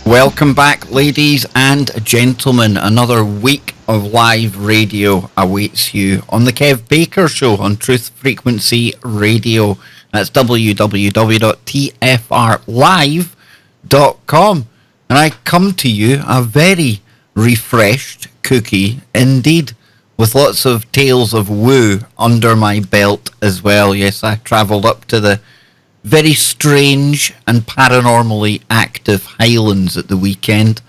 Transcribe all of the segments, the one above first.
Welcome back, ladies and gentlemen. Another week of live radio awaits you on the Kev Baker Show on Truth Frequency Radio. That's www.tfrlive.com. And I come to you a very refreshed cookie indeed, with lots of tales of woo under my belt as well. Yes, I travelled up to the very strange and paranormally active Highlands at the weekend.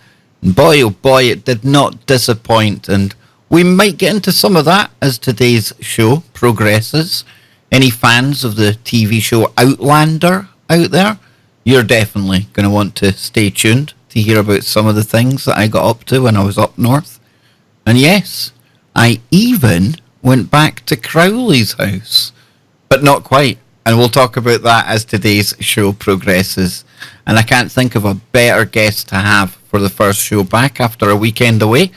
And boy, oh boy, it did not disappoint. And we might get into some of that as today's show progresses. Any fans of the TV show Outlander out there? You're definitely going to want to stay tuned to hear about some of the things that I got up to when I was up north. And yes, I even went back to Crowley's house. But not quite. And we'll talk about that as today's show progresses. And I can't think of a better guest to have for the first show back after a weekend away.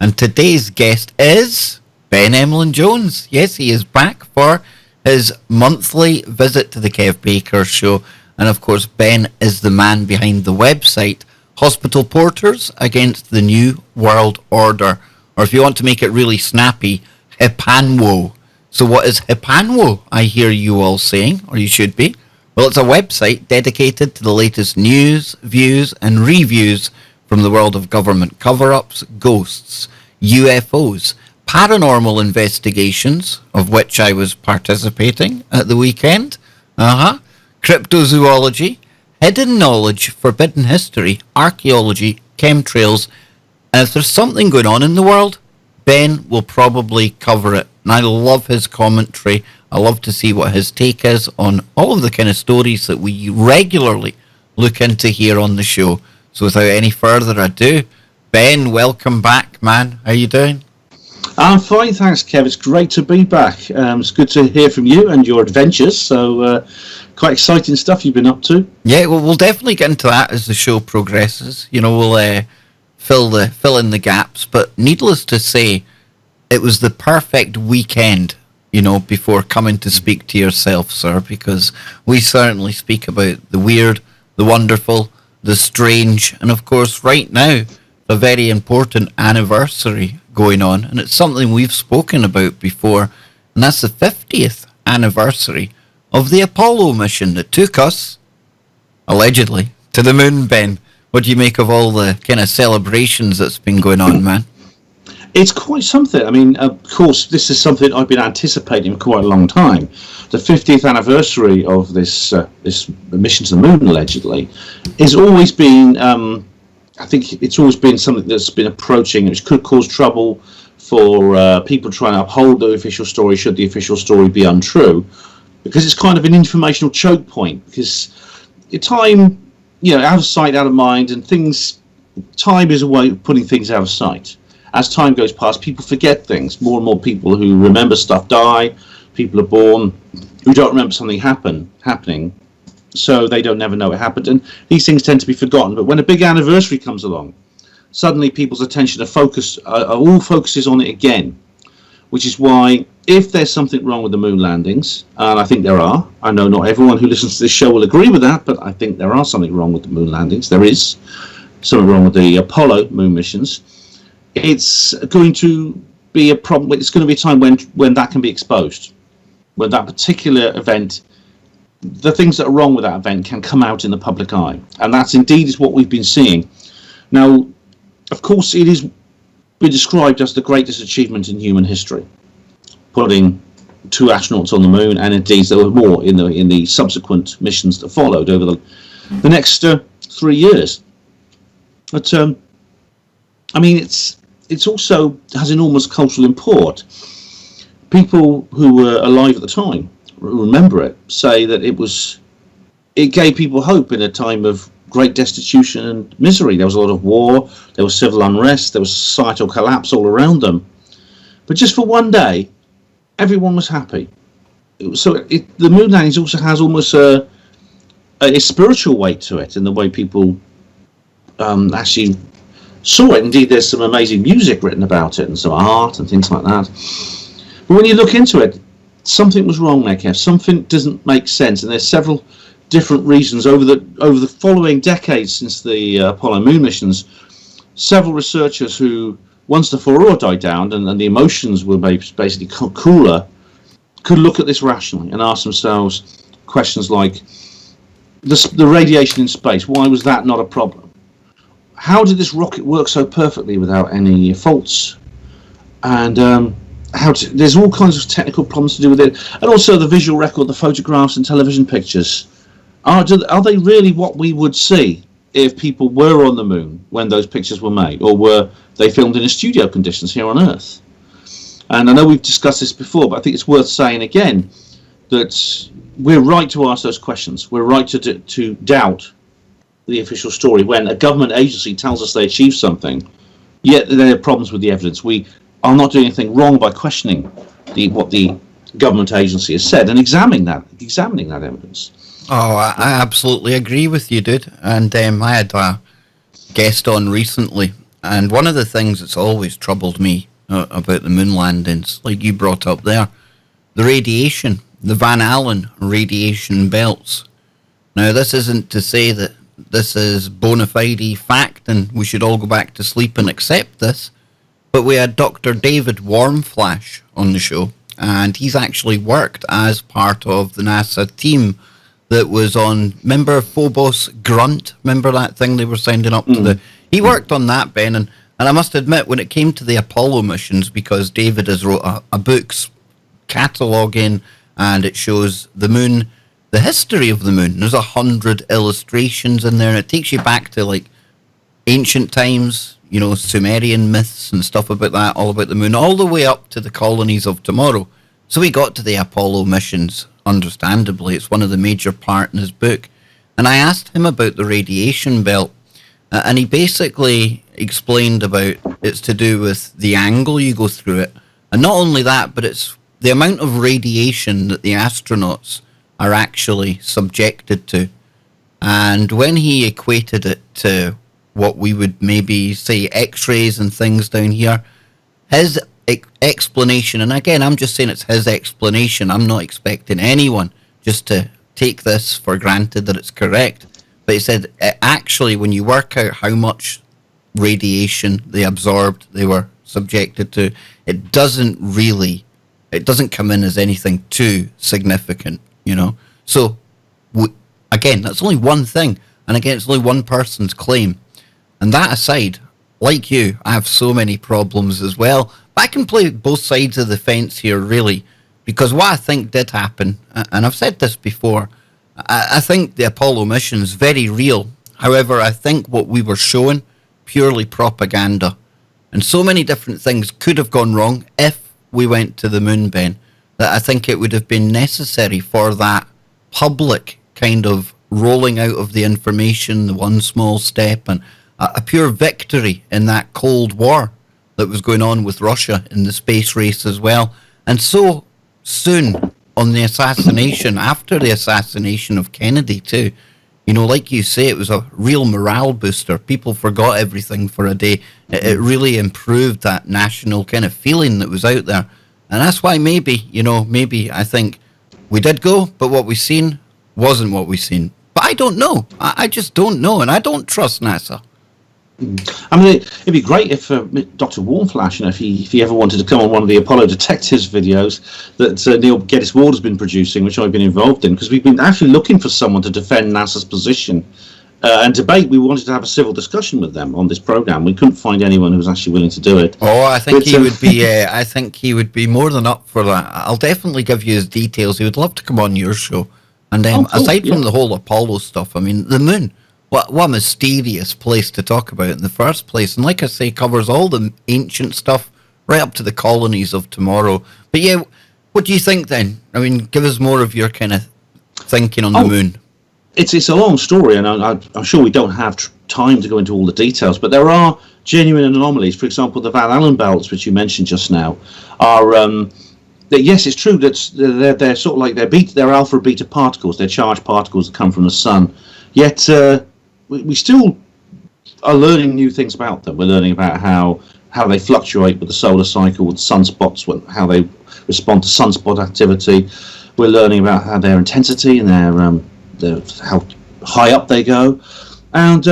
And today's guest is Ben Emlyn-Jones. Yes, he is back for his monthly visit to the Kev Baker Show. And of course, Ben is the man behind the website Hospital Porters Against the New World Order. Or if you want to make it really snappy, Hipanwo. So what is Hipanwo, I hear you all saying, or you should be? Well, it's a website dedicated to the latest news, views, and reviews from the world of government cover-ups, ghosts, UFOs, paranormal investigations, of which I was participating at the weekend, cryptozoology, hidden knowledge, forbidden history, archaeology, chemtrails, and if there's something going on in the world, Ben will probably cover it. And I love his commentary. I love to see what his take is on all of the kind of stories that we regularly look into here on the show. So without any further ado, Ben, welcome back, man. How you doing? I'm fine, thanks, Kev. It's great to be back. It's good to hear from you and your adventures. So quite exciting stuff you've been up to. Yeah, well, we'll definitely get into that as the show progresses. You know, we'll fill in the gaps. But needless to say, it was the perfect weekend, you know, before coming to speak to yourself, sir, because we certainly speak about the weird, the wonderful, the strange, and of course, right now, a very important anniversary going on, and it's something we've spoken about before, and that's the 50th anniversary of the Apollo mission that took us, allegedly, to the moon, Ben. What do you make of all the kind of celebrations that's been going on, man? It's quite something. I mean, of course, this is something I've been anticipating for quite a long time. The 50th anniversary of this mission to the moon, allegedly, has always been, I think it's always been something that's been approaching, which could cause trouble for people trying to uphold the official story, should the official story be untrue, because it's kind of an informational choke point, because time, you know, out of sight, out of mind, and time is a way of putting things out of sight. As time goes past, people forget things. More and more people who remember stuff die. People are born who don't remember something happening, so they don't never know it happened. And these things tend to be forgotten. But when a big anniversary comes along, suddenly people's attention all focuses on it again, which is why if there's something wrong with the moon landings, and I think there are, I know not everyone who listens to this show will agree with that, but I think there are something wrong with the moon landings. There is something wrong with the Apollo moon missions. It's going to be a problem. It's going to be a time when that can be exposed, when that particular event, the things that are wrong with that event can come out in the public eye, and that's indeed is what we've been seeing. Now, of course, it is been described as the greatest achievement in human history, putting 2 astronauts on the moon, and indeed there were more in the subsequent missions that followed over the next 3 years. But I mean, it's also has enormous cultural import. People who were alive at the time remember it, say that it gave people hope in a time of great destitution and misery. There was a lot of war, there was civil unrest, there was societal collapse all around them. But just for one day, everyone was happy. So the moon landings also has almost a spiritual weight to it in the way people actually saw it. Indeed, there's some amazing music written about it and some art and things like that. But when you look into it, something was wrong there, Kev. Something doesn't make sense, and there's several different reasons over the following decades since the Apollo moon missions. Several researchers who, once the furore died down and the emotions were basically cooler, could look at this rationally and ask themselves questions like the radiation in space. Why was that not a problem? How did this rocket work so perfectly without any faults? And there's all kinds of technical problems to do with it, and also the visual record, the photographs and television pictures. Are they really what we would see if people were on the moon when those pictures were made, or were they filmed in studio conditions here on Earth? And I know we've discussed this before, but I think it's worth saying again that we're right to ask those questions. We're right to doubt the official story when a government agency tells us they achieved something, yet there are problems with the evidence. We are not doing anything wrong by questioning what the government agency has said and examining that evidence. Oh, I absolutely agree with you, dude. And I had a guest on recently, and one of the things that's always troubled me about the moon landings, like you brought up there, the radiation, the Van Allen radiation belts. Now, this isn't to say that this is bona fide fact and we should all go back to sleep and accept this, but we had Dr. David Warmflash on the show, and he's actually worked as part of the NASA team that was on, remember Phobos Grunt? Remember that thing they were sending up to the... He worked on that, Ben, and I must admit, when it came to the Apollo missions, because David has wrote a book's cataloguing, and it shows the moon, the history of the moon. There's 100 illustrations in there, and it takes you back to, like, ancient times, you know, Sumerian myths and stuff about that, all about the moon, all the way up to the colonies of tomorrow. So we got to the Apollo missions, understandably. It's one of the major parts in his book. And I asked him about the radiation belt, and he basically explained about it's to do with the angle you go through it. And not only that, but it's the amount of radiation that the astronauts are actually subjected to. And when he equated it to what we would maybe say X-rays and things down here, his explanation, and again, I'm just saying it's his explanation, I'm not expecting anyone just to take this for granted that it's correct, but he said actually when you work out how much radiation they absorbed, they were subjected to, it doesn't come in as anything too significant, you know. So again, that's only one thing, and again, it's only one person's claim. And that aside, like you, I have so many problems as well. But I can play both sides of the fence here, really, because what I think did happen, and I've said this before, I think the Apollo mission is very real. However, I think what we were showing, purely propaganda. And so many different things could have gone wrong if we went to the moon, Ben, that I think it would have been necessary for that public kind of rolling out of the information, the one small step, and a pure victory in that Cold War that was going on with Russia in the space race as well. And so soon on the assassination, after the assassination of Kennedy too, you know, like you say, it was a real morale booster. People forgot everything for a day. It really improved that national kind of feeling that was out there. And that's why maybe I think we did go, but what we seen wasn't what we seen. But I don't know. I just don't know, and I don't trust NASA. I mean, it'd be great if Dr. Warmflash, you know, if he ever wanted to come on one of the Apollo Detectives videos that Neil Geddes Ward has been producing, which I've been involved in, because we've been actually looking for someone to defend NASA's position and debate. We wanted to have a civil discussion with them on this program. We couldn't find anyone who was actually willing to do it. Oh, I think he would be. I think he would be more than up for that. I'll definitely give you his details. He would love to come on your show. And cool, aside from the whole Apollo stuff, I mean, the moon. What a mysterious place to talk about in the first place. And like I say, covers all the ancient stuff right up to the colonies of tomorrow. But yeah, what do you think then? I mean, give us more of your kind of thinking on the moon. It's a long story, and I'm sure we don't have time to go into all the details, but there are genuine anomalies. For example, the Van Allen belts, which you mentioned just now, are... yes, it's true that they're sort of like they're alpha beta particles. They're charged particles that come from the sun. Yet we still are learning new things about them. We're learning about how they fluctuate with the solar cycle, with sunspots, how they respond to sunspot activity. We're learning about how their intensity and how high up they go. And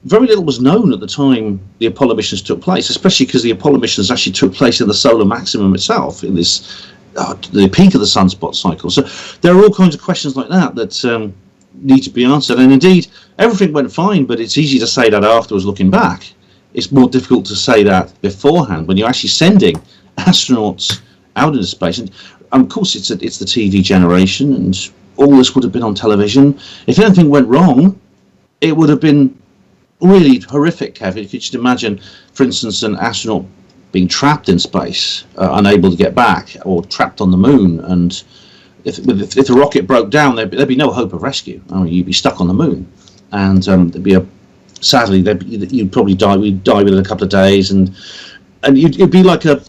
very little was known at the time the Apollo missions took place, especially because the Apollo missions actually took place in the solar maximum itself, in this the peak of the sunspot cycle. So there are all kinds of questions like that need to be answered. And indeed, everything went fine, but it's easy to say that afterwards, looking back. It's more difficult to say that beforehand when you're actually sending astronauts out into space. And of course, it's the TV generation, and all this would have been on television. If anything went wrong, it would have been really horrific, Kev. You could just imagine, for instance, an astronaut being trapped in space, unable to get back, or trapped on the moon. And if the rocket broke down, there'd be no hope of rescue. I mean, you'd be stuck on the moon, and there'd be sadly, you'd probably die. We'd die within a couple of days, and it'd be like a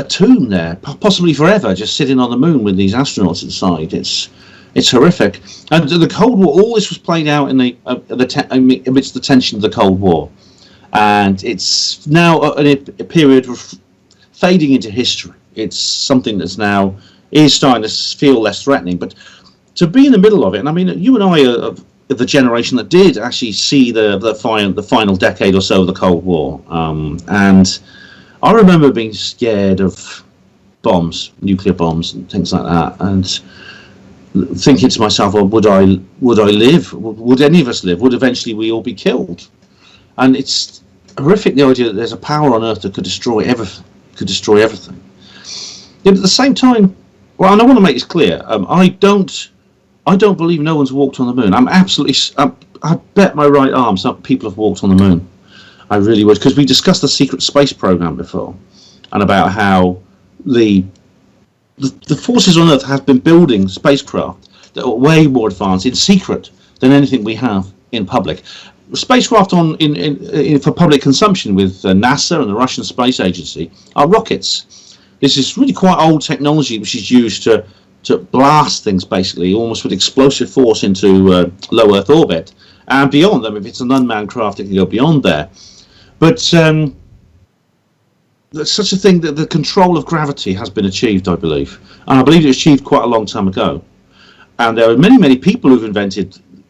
tomb there, possibly forever, just sitting on the moon with these astronauts inside. It's horrific. And the Cold War, all this was played out in amidst the tension of the Cold War, and it's now a period of fading into history. It's something that's now is starting to feel less threatening, but to be in the middle of it, and I mean, you and I are the generation that did actually see the final decade or so of the Cold War, and I remember being scared of bombs, nuclear bombs, and things like that, and thinking to myself, well, would I live? Would any of us live? Would eventually we all be killed? And it's horrific, the idea that there's a power on Earth that could destroy everything. Yet at the same time, well, and I want to make this clear, I don't believe no one's walked on the moon. I bet my right arm some people have walked on the moon. I really would, because we discussed the secret space program before, and about how the forces on Earth have been building spacecraft that are way more advanced in secret than anything we have in public. Spacecraft for public consumption with NASA and the Russian Space Agency are rockets. This is really quite old technology, which is used to blast things, basically, almost with explosive force into low Earth orbit and beyond them. If it's an unmanned craft, it can go beyond there. But there's such a thing that the control of gravity has been achieved, I believe. And I believe it was achieved quite a long time ago. And there are many people who've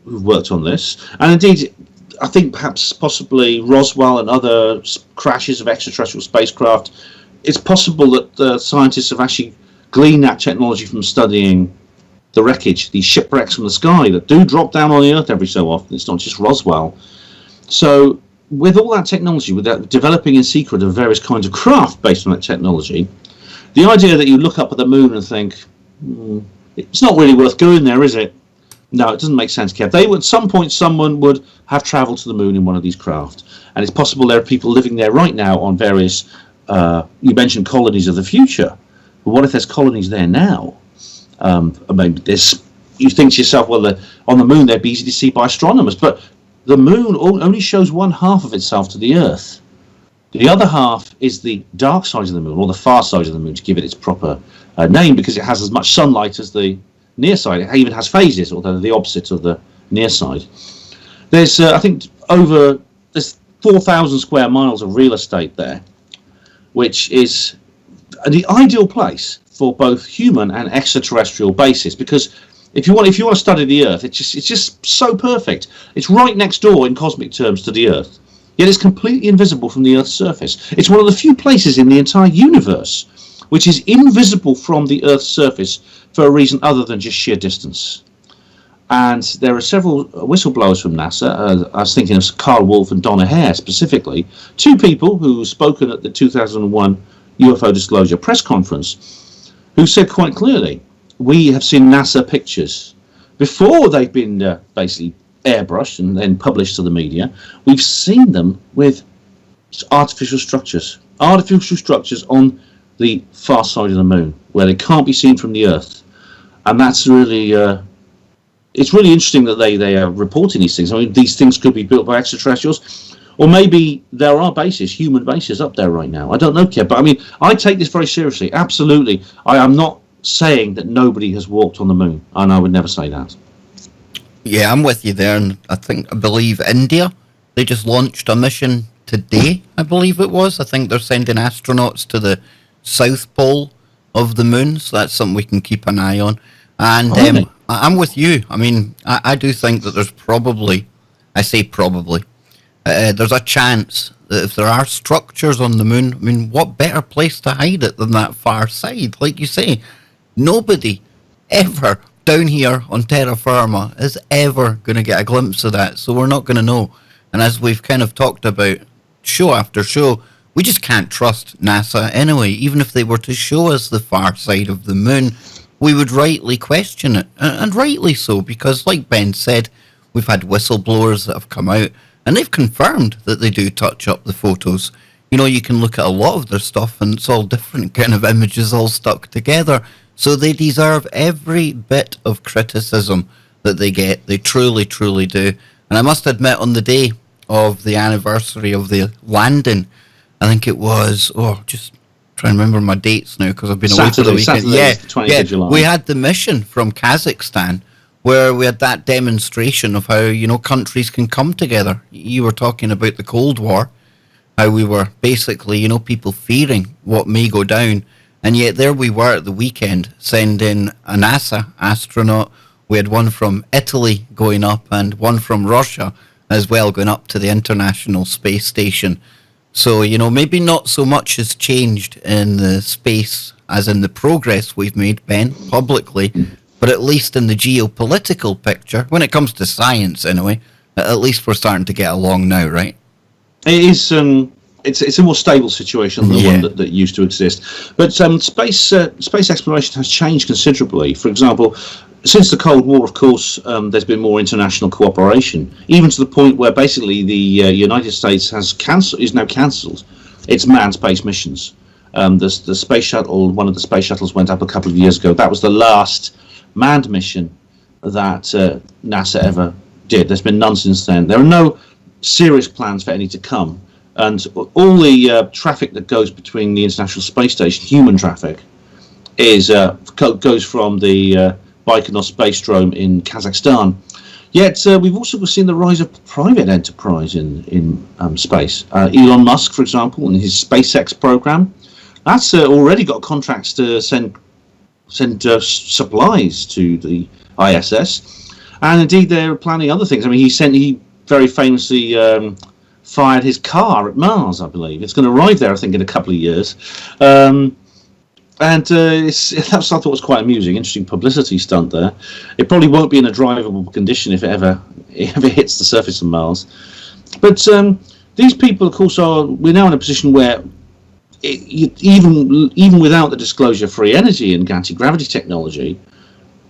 worked on this. And indeed, I think possibly Roswell and other crashes of extraterrestrial spacecraft, it's possible that the scientists have actually gleaned that technology from studying the wreckage, these shipwrecks from the sky that do drop down on the Earth every so often. It's not just Roswell. So with all that technology, with that developing in secret of various kinds of craft based on that technology, the idea that you look up at the moon and think, it's not really worth going there, is it? No, it doesn't make sense, Kev. At some point, someone would have travelled to the moon in one of these craft. And it's possible there are people living there right now on various, you mentioned colonies of the future. But what if there's colonies there now? Maybe you think to yourself, well, on the moon they'd be easy to see by astronomers. But the moon only shows one half of itself to the Earth. The other half is the dark side of the moon, or the far side of the moon, to give it its proper name, because it has as much sunlight as the near side. It even has phases, although they're the opposite of the near side. There's, I think, there's 4,000 square miles of real estate there, which is the ideal place for both human and extraterrestrial bases, because if you want to study the Earth, it's just so perfect. It's right next door in cosmic terms to the Earth, yet it's completely invisible from the Earth's surface. It's one of the few places in the entire universe which is invisible from the Earth's surface for a reason other than just sheer distance. And there are several whistleblowers from NASA. I was thinking of Carl Wolf and Donna Hare specifically, two people who spoken at the 2001 UFO Disclosure press conference, who said quite clearly, we have seen NASA pictures before they've been basically airbrushed and then published to the media. We've seen them with artificial structures on the far side of the moon where they can't be seen from the Earth. And that's really, it's really interesting that they are reporting these things. I mean, these things could be built by extraterrestrials, or maybe there are human bases up there right now. I don't know, Kev, but I mean, I take this very seriously. Absolutely. I am not saying that nobody has walked on the moon, and I would never say that. Yeah, I'm with you there, and I believe India, they just launched a mission today, I believe it was. I think they're sending astronauts to the South Pole of the moon, so that's something we can keep an eye on. And I'm with you. I mean, I do think that there's probably, I say probably, there's a chance that if there are structures on the moon, I mean, what better place to hide it than that far side? Like you say, nobody ever down here on terra firma is ever going to get a glimpse of that, so we're not going to know. And as we've kind of talked about show after show, we just can't trust NASA anyway. Even if they were to show us the far side of the moon, we would rightly question it, and rightly so, because like Ben said, we've had whistleblowers that have come out and they've confirmed that they do touch up the photos. You know, you can look at a lot of their stuff and it's all different kind of images all stuck together. So they deserve every bit of criticism that they get. They truly, truly do. And I must admit, on the day of the anniversary of the landing, I think it was, just trying to remember my dates now because I've been away for the weekend. Saturday, 20th of July. We had the mission from Kazakhstan where we had that demonstration of how, you know, countries can come together. You were talking about the Cold War, how we were basically, you know, people fearing what may go down. And yet there we were at the weekend sending a NASA astronaut. We had one from Italy going up and one from Russia as well going up to the International Space Station. So, you know, maybe not so much has changed in the space as in the progress we've made, Ben, publicly, but at least in the geopolitical picture, when it comes to science anyway, at least we're starting to get along now, right? It is. It's a more stable situation than the one that used to exist. But space exploration has changed considerably. For example, since the Cold War, of course, there's been more international cooperation, even to the point where basically the United States is now cancelled its manned space missions. The space shuttle, one of the space shuttles went up a couple of years ago. That was the last manned mission that NASA ever did. There's been none since then. There are no serious plans for any to come. And all the traffic that goes between the International Space Station, human traffic, goes from the Baikonur Space Drome in Kazakhstan. Yet we've also seen the rise of private enterprise in space. Elon Musk, for example, and his SpaceX program, that's already got contracts to send supplies to the ISS, and indeed they're planning other things. I mean, he very famously fired his car at Mars, I believe. It's going to arrive there, I think, in a couple of years. And that's, I thought was quite amusing, interesting publicity stunt there. It probably won't be in a drivable condition if it ever hits the surface of Mars. But these people, of course, we're now in a position where even without the disclosure of free energy and anti-gravity technology,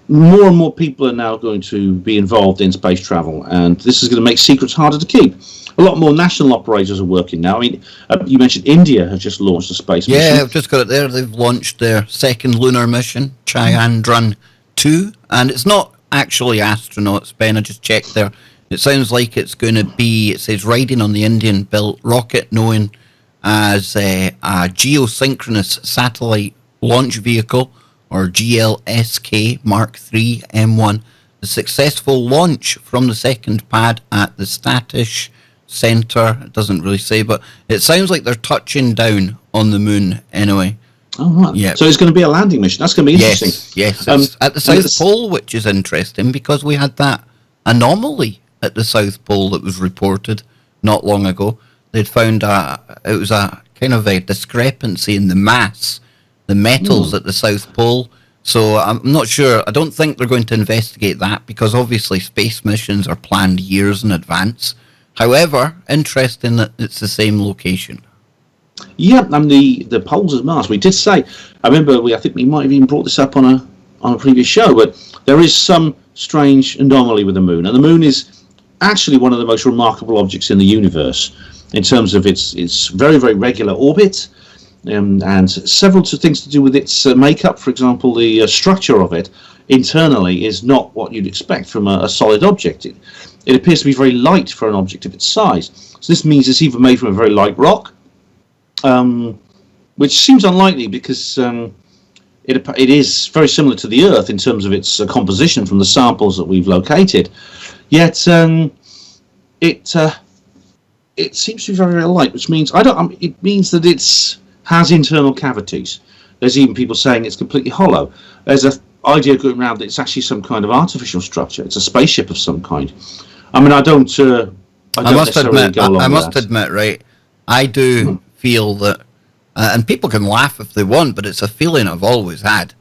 more and more people are now going to be involved in space travel, and this is going to make secrets harder to keep. A lot more national operators are working now. I mean, you mentioned India has just launched a space mission. Yeah, I've just got it there. They've launched their second lunar mission, Chandrayaan-2, and it's not actually astronauts, Ben. I just checked there. It sounds like it's going to be, it says, riding on the Indian-built rocket known as a geosynchronous satellite launch vehicle, or GLSK Mark III M1. The successful launch from the second pad at the Satish Center. It doesn't really say, but it sounds like they're touching down on the moon anyway. Oh, right. Yeah. So it's going to be a landing mission. That's going to be interesting. Yes. It's at the South Pole, which is interesting because we had that anomaly at the South Pole that was reported not long ago. They'd found it was a kind of a discrepancy in the mass, the metals at the South Pole. So I'm not sure. I don't think they're going to investigate that because obviously space missions are planned years in advance. However, interesting that it's the same location. Yeah, and the poles of Mars. We did say. I remember. I think we might have even brought this up on a previous show. But there is some strange anomaly with the moon, and the moon is actually one of the most remarkable objects in the universe in terms of its very, very regular orbit, and several things to do with its makeup. For example, the structure of it internally is not what you'd expect from a solid object. It appears to be very light for an object of its size. So this means it's either made from a very light rock, which seems unlikely because it is very similar to the Earth in terms of its composition from the samples that we've located. Yet it seems to be very, very light, which means it means that has internal cavities. There's even people saying it's completely hollow. There's a idea going around that it's actually some kind of artificial structure. It's a spaceship of some kind. I mean, I don't necessarily go along with that. I must admit, right, I do feel that, and people can laugh if they want, but it's a feeling I've always had,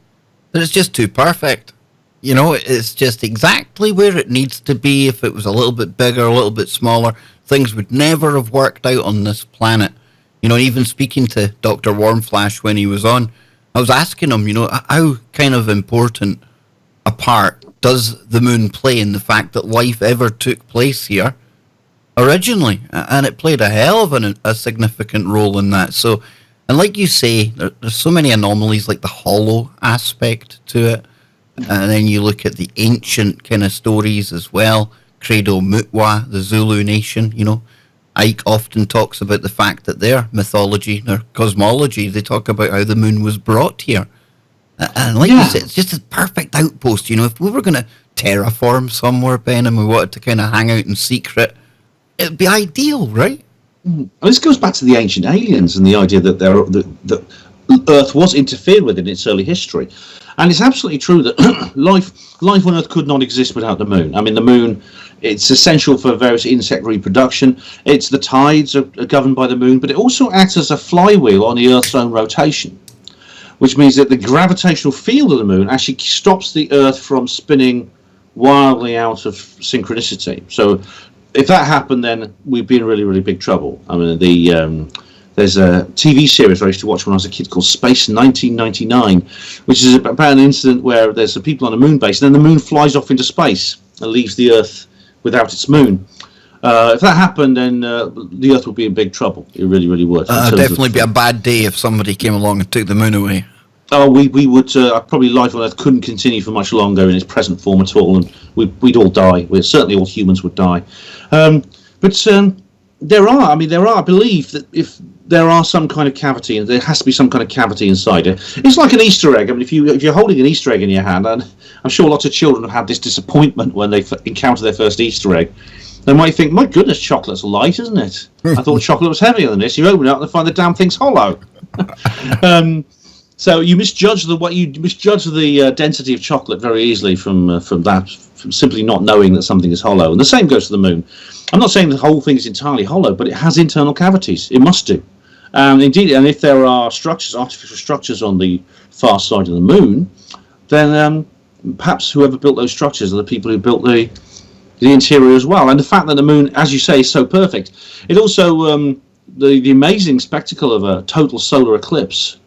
that it's just too perfect. You know, it's just exactly where it needs to be. If it was a little bit bigger, a little bit smaller, things would never have worked out on this planet. You know, even speaking to Dr. Warmflash when he was on, I was asking him, you know, how kind of important a part does the moon play in the fact that life ever took place here originally? And it played a hell of a significant role in that. So, and like you say, there's so many anomalies, like the hollow aspect to it. And then you look at the ancient kind of stories as well. Credo Mutwa, the Zulu nation, you know. Ike often talks about the fact that their mythology, their cosmology, they talk about how the moon was brought here. And like you said, it's just a perfect outpost. You know, if we were going to terraform somewhere, Ben, and we wanted to kind of hang out in secret, it'd be ideal, right? Well, this goes back to the ancient aliens and the idea that that Earth was interfered with in its early history. And it's absolutely true that life on Earth could not exist without the moon. I mean, the moon, it's essential for various insect reproduction. It's the tides are governed by the moon, but it also acts as a flywheel on the Earth's own rotation, which means that the gravitational field of the moon actually stops the Earth from spinning wildly out of synchronicity. So if that happened, then we'd be in really, really big trouble. I mean, there's a TV series I used to watch when I was a kid called Space 1999, which is about an incident where there's some people on a moon base, and then the moon flies off into space and leaves the Earth without its moon. If that happened, then the Earth would be in big trouble. It really, really would. It'd definitely be a bad day if somebody came along and took the moon away. Oh, we would probably life on Earth couldn't continue for much longer in its present form at all, and we'd all die. Certainly all humans would die. But there are, I believe that if there are some kind of cavity, and there has to be some kind of cavity inside it. It's like an Easter egg. I mean, if you're holding an Easter egg in your hand, and I'm sure lots of children have had this disappointment when they encounter their first Easter egg, they might think, "My goodness, chocolate's light, isn't it? I thought chocolate was heavier than this." You open it up and find the damn thing's hollow. So you misjudge the density of chocolate very easily from simply not knowing that something is hollow. And the same goes for the moon. I'm not saying the whole thing is entirely hollow, but it has internal cavities. It must do. Indeed, and if there are artificial structures on the far side of the moon, then perhaps whoever built those structures are the people who built the interior as well. And the fact that the moon, as you say, is so perfect, it also the amazing spectacle of a total solar eclipse.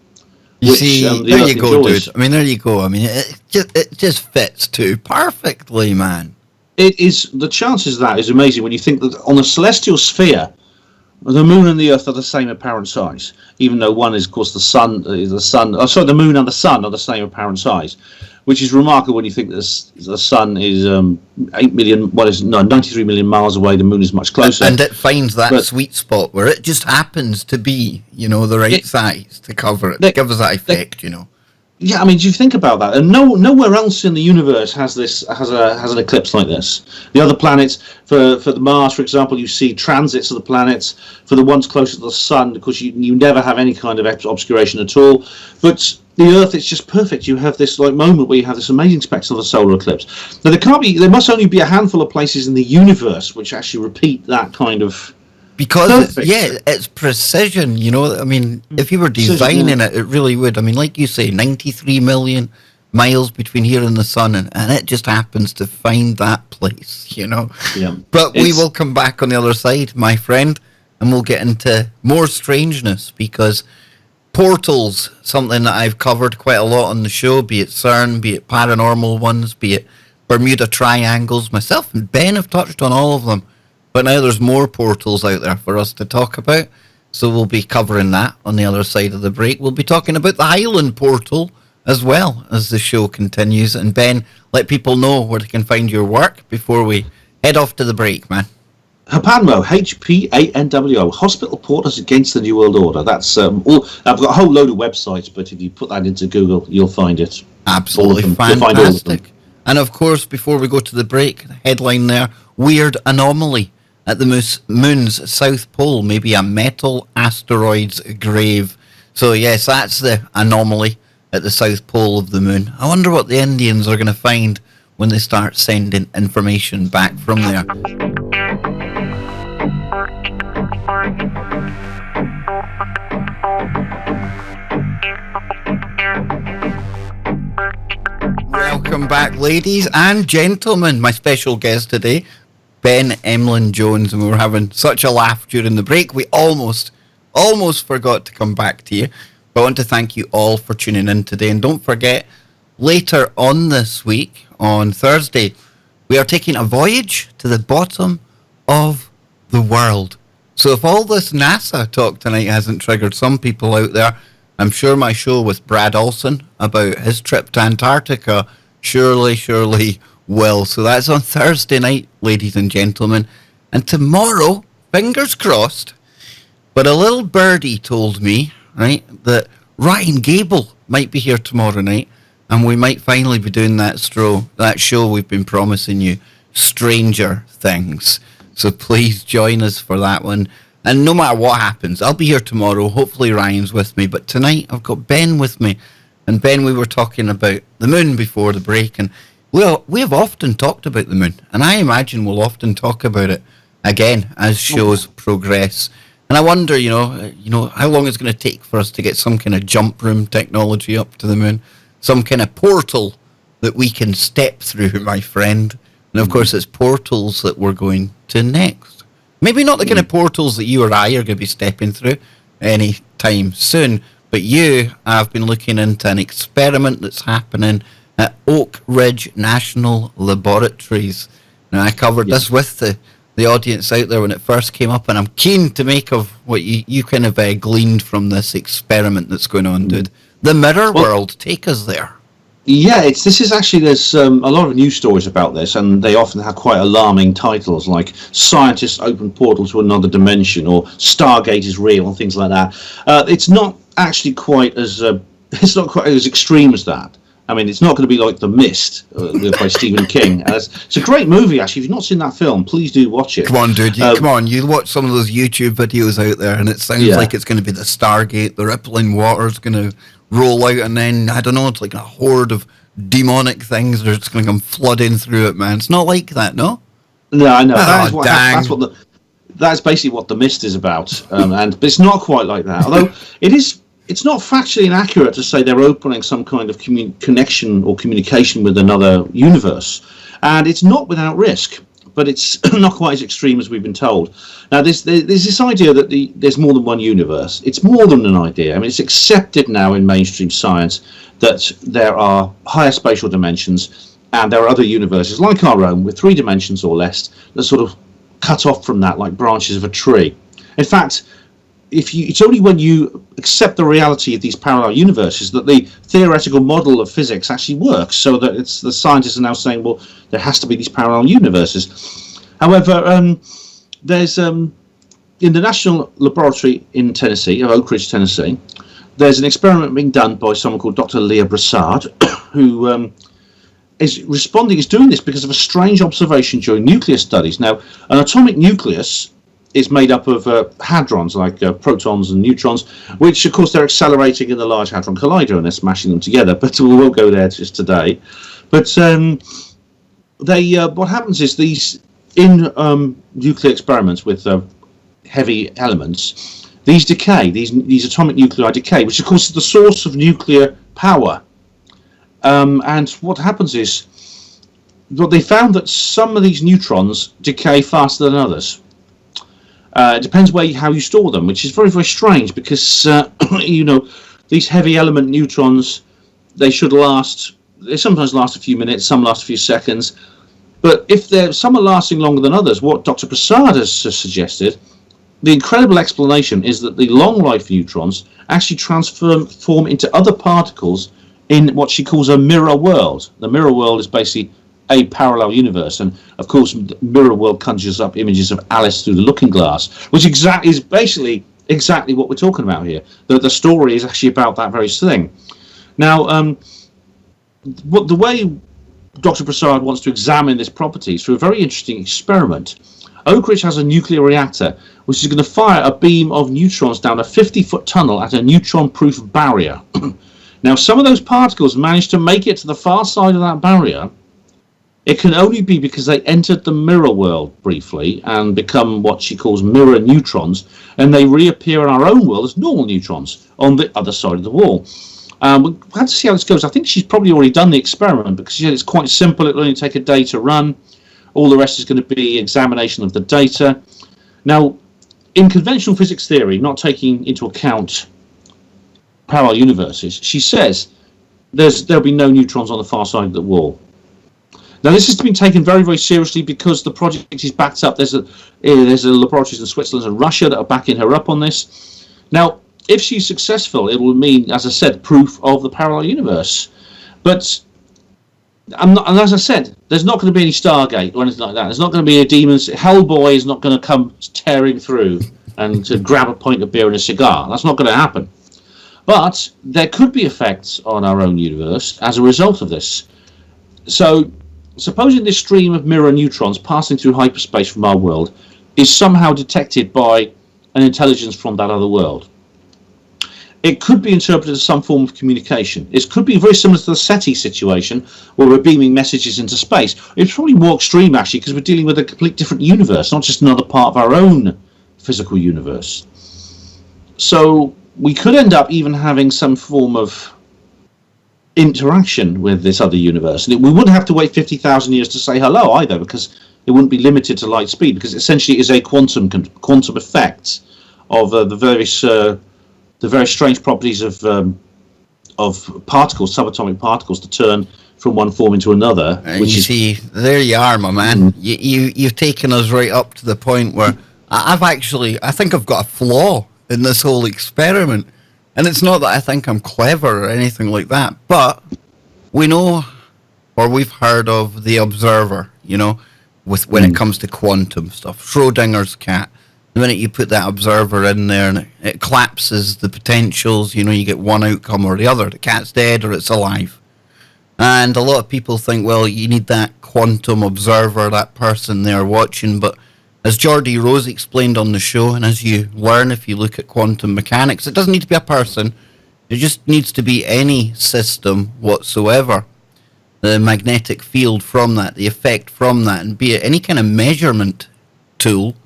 You see, there you go, dude. I mean, there you go. I mean, it just fits too perfectly, man. It is, the chances of that is amazing when you think that on a celestial sphere, the moon and the Earth are the same apparent size, even though one is, of course, the moon and the sun are the same apparent size, which is remarkable when you think that the sun is 93 million miles away. The moon is much closer, and it finds that sweet spot where it just happens to be, the right size to cover it, to give us that effect, Yeah, I mean, do you think about that? And nowhere else in the universe has an eclipse like this. The other planets, for the Mars, for example, you see transits of the planets. For the ones closer to the sun, because you never have any kind of obscuration at all. But the Earth, it's just perfect. You have this moment where you have this amazing spectacle of the solar eclipse. Now there must only be a handful of places in the universe which actually repeat that kind of. Because it's precision, I mean, if you were designing it really would. I mean, like you say, 93 million miles between here and the sun, and it just happens to find that place, Yeah. But we will come back on the other side, my friend, and we'll get into more strangeness, because portals, something that I've covered quite a lot on the show, be it CERN, be it paranormal ones, be it Bermuda Triangles. Myself and Ben have touched on all of them. But now there's more portals out there for us to talk about. So we'll be covering that on the other side of the break. We'll be talking about the Highland portal as well as the show continues. And Ben, let people know where they can find your work before we head off to the break, man. HPANWO, HPANWO, Hospital Portals Against the New World Order. That's I've got a whole load of websites, but if you put that into Google, you'll find it. Absolutely fantastic. And of course, before we go to the break, the headline there, weird anomaly at the moon's south pole, maybe a metal asteroid's grave. So yes, that's the anomaly at the south pole of the moon. I wonder what the Indians are going to find when they start sending information back from there. Welcome back, ladies and gentlemen. My special guest today, Ben Emlyn-Jones, and we were having such a laugh during the break. We almost forgot to come back to you. But I want to thank you all for tuning in today. And don't forget, later on this week, on Thursday, we are taking a voyage to the bottom of the world. So if all this NASA talk tonight hasn't triggered some people out there, I'm sure my show with Brad Olson about his trip to Antarctica surely will. So that's on Thursday night, ladies and gentlemen. And tomorrow, fingers crossed, but a little birdie told me, right, that Ryan Gable might be here tomorrow night, and we might finally be doing that show we've been promising you, Stranger Things. So please join us for that one. And no matter what happens, I'll be here tomorrow. Hopefully Ryan's with me. But tonight I've got Ben with me. And Ben, we were talking about the moon before the break. And we have often talked about the moon. And I imagine we'll often talk about it again as shows progress. And I wonder, you know, how long it's going to take for us to get some kind of jump room technology up to the moon. Some kind of portal that we can step through, my friend. And of course, it's portals that we're going to next. Maybe not the kind of portals that you or I are going to be stepping through any time soon, but I've been looking into an experiment that's happening at Oak Ridge National Laboratories. Now, I covered this with the audience out there when it first came up, and I'm keen to make of what you kind of gleaned from this experiment that's going on, dude. The Mirror World, take us there. Yeah, there's a lot of news stories about this, and they often have quite alarming titles like "Scientists Open Portal to Another Dimension" or "Stargate is Real" and things like that. It's not actually quite as extreme as that. I mean, it's not going to be like The Mist by Stephen King. It's a great movie, actually. If you've not seen that film, please do watch it. Come on, dude. Come on. You watch some of those YouTube videos out there, and it sounds like it's going to be the Stargate. The rippling water's going to roll out, and then, I don't know, it's like a horde of demonic things that are just going to come flooding through it, man. It's not like that, no? No, I know. That's basically what The Mist is about. But it's not quite like that. Although it's not factually inaccurate to say they're opening some kind of connection or communication with another universe. And it's not without risk, but it's not quite as extreme as we've been told. Now, there's this idea that there's more than one universe. It's more than an idea. I mean, it's accepted now in mainstream science that there are higher spatial dimensions and there are other universes like our own with 3 dimensions or less that sort of cut off from that like branches of a tree. In fact, it's only when you accept the reality of these parallel universes that the theoretical model of physics actually works, so that the scientists are now saying, well, there has to be these parallel universes. However, there's in the National Laboratory in Tennessee, of Oak Ridge, Tennessee, there's an experiment being done by someone called Dr. Leah Brassard, who is doing this because of a strange observation during nuclear studies. Now, an atomic nucleus is made up of hadrons, like protons and neutrons, which, of course, they're accelerating in the Large Hadron Collider, and they're smashing them together, but we won't go there just today. But what happens is in nuclear experiments with heavy elements, these decay, these atomic nuclei decay, which, of course, is the source of nuclear power. And what happens is, they found that some of these neutrons decay faster than others. It depends how you store them, which is very, very strange because, these heavy element neutrons, they sometimes last a few minutes, some last a few seconds. But if some are lasting longer than others, what Dr. Prasad has suggested, the incredible explanation is that the long-life neutrons actually transform into other particles in what she calls a mirror world. The mirror world is basically a parallel universe, and of course Mirror World conjures up images of Alice through the Looking Glass, which is basically exactly what we're talking about here. The story is actually about that very thing. Now, the way Dr. Prasad wants to examine this property is through a very interesting experiment. Oak Ridge has a nuclear reactor which is going to fire a beam of neutrons down a 50-foot tunnel at a neutron-proof barrier. Now, some of those particles managed to make it to the far side of that barrier. It can only be because they entered the mirror world briefly and become what she calls mirror neutrons, and they reappear in our own world as normal neutrons on the other side of the wall. We'll have to see how this goes. I think she's probably already done the experiment because she said it's quite simple. It'll only take a day to run. All the rest is going to be examination of the data. Now, in conventional physics theory, not taking into account parallel universes, she says there'll be no neutrons on the far side of the wall. Now, this has been taken very, very seriously because the project is backed up. There's a laboratories in Switzerland and Russia that are backing her up on this. Now, if she's successful, it will mean, as I said, proof of the parallel universe. But and as I said, there's not going to be any Stargate or anything like that. There's not going to be a demon. Hellboy is not going to come tearing through and to grab a pint of beer and a cigar. That's not going to happen. But there could be effects on our own universe as a result of this. So, supposing this stream of mirror neutrons passing through hyperspace from our world is somehow detected by an intelligence from that other world, it could be interpreted as some form of communication. It could be very similar to the SETI situation where we're beaming messages into space. It's probably more extreme, actually, because we're dealing with a complete different universe, not just another part of our own physical universe. So we could end up even having some form of interaction with this other universe. And we wouldn't have to wait 50,000 years to say hello either, because it wouldn't be limited to light speed, because essentially it is a quantum effect of the very strange properties of particles, subatomic particles, to turn from one form into another. See, there you are, my man. You've taken us right up to the point where I think I've got a flaw in this whole experiment. And it's not that I think I'm clever or anything like that, but we know, or we've heard of the observer, when it comes to quantum stuff. Schrodinger's cat. The minute you put that observer in there and it collapses the potentials, you get one outcome or the other. The cat's dead or it's alive. And a lot of people think, well, you need that quantum observer, that person there watching. But as Geordie Rose explained on the show, and as you learn if you look at quantum mechanics, it doesn't need to be a person. It just needs to be any system whatsoever. The magnetic field from that, the effect from that, and be it any kind of measurement tool,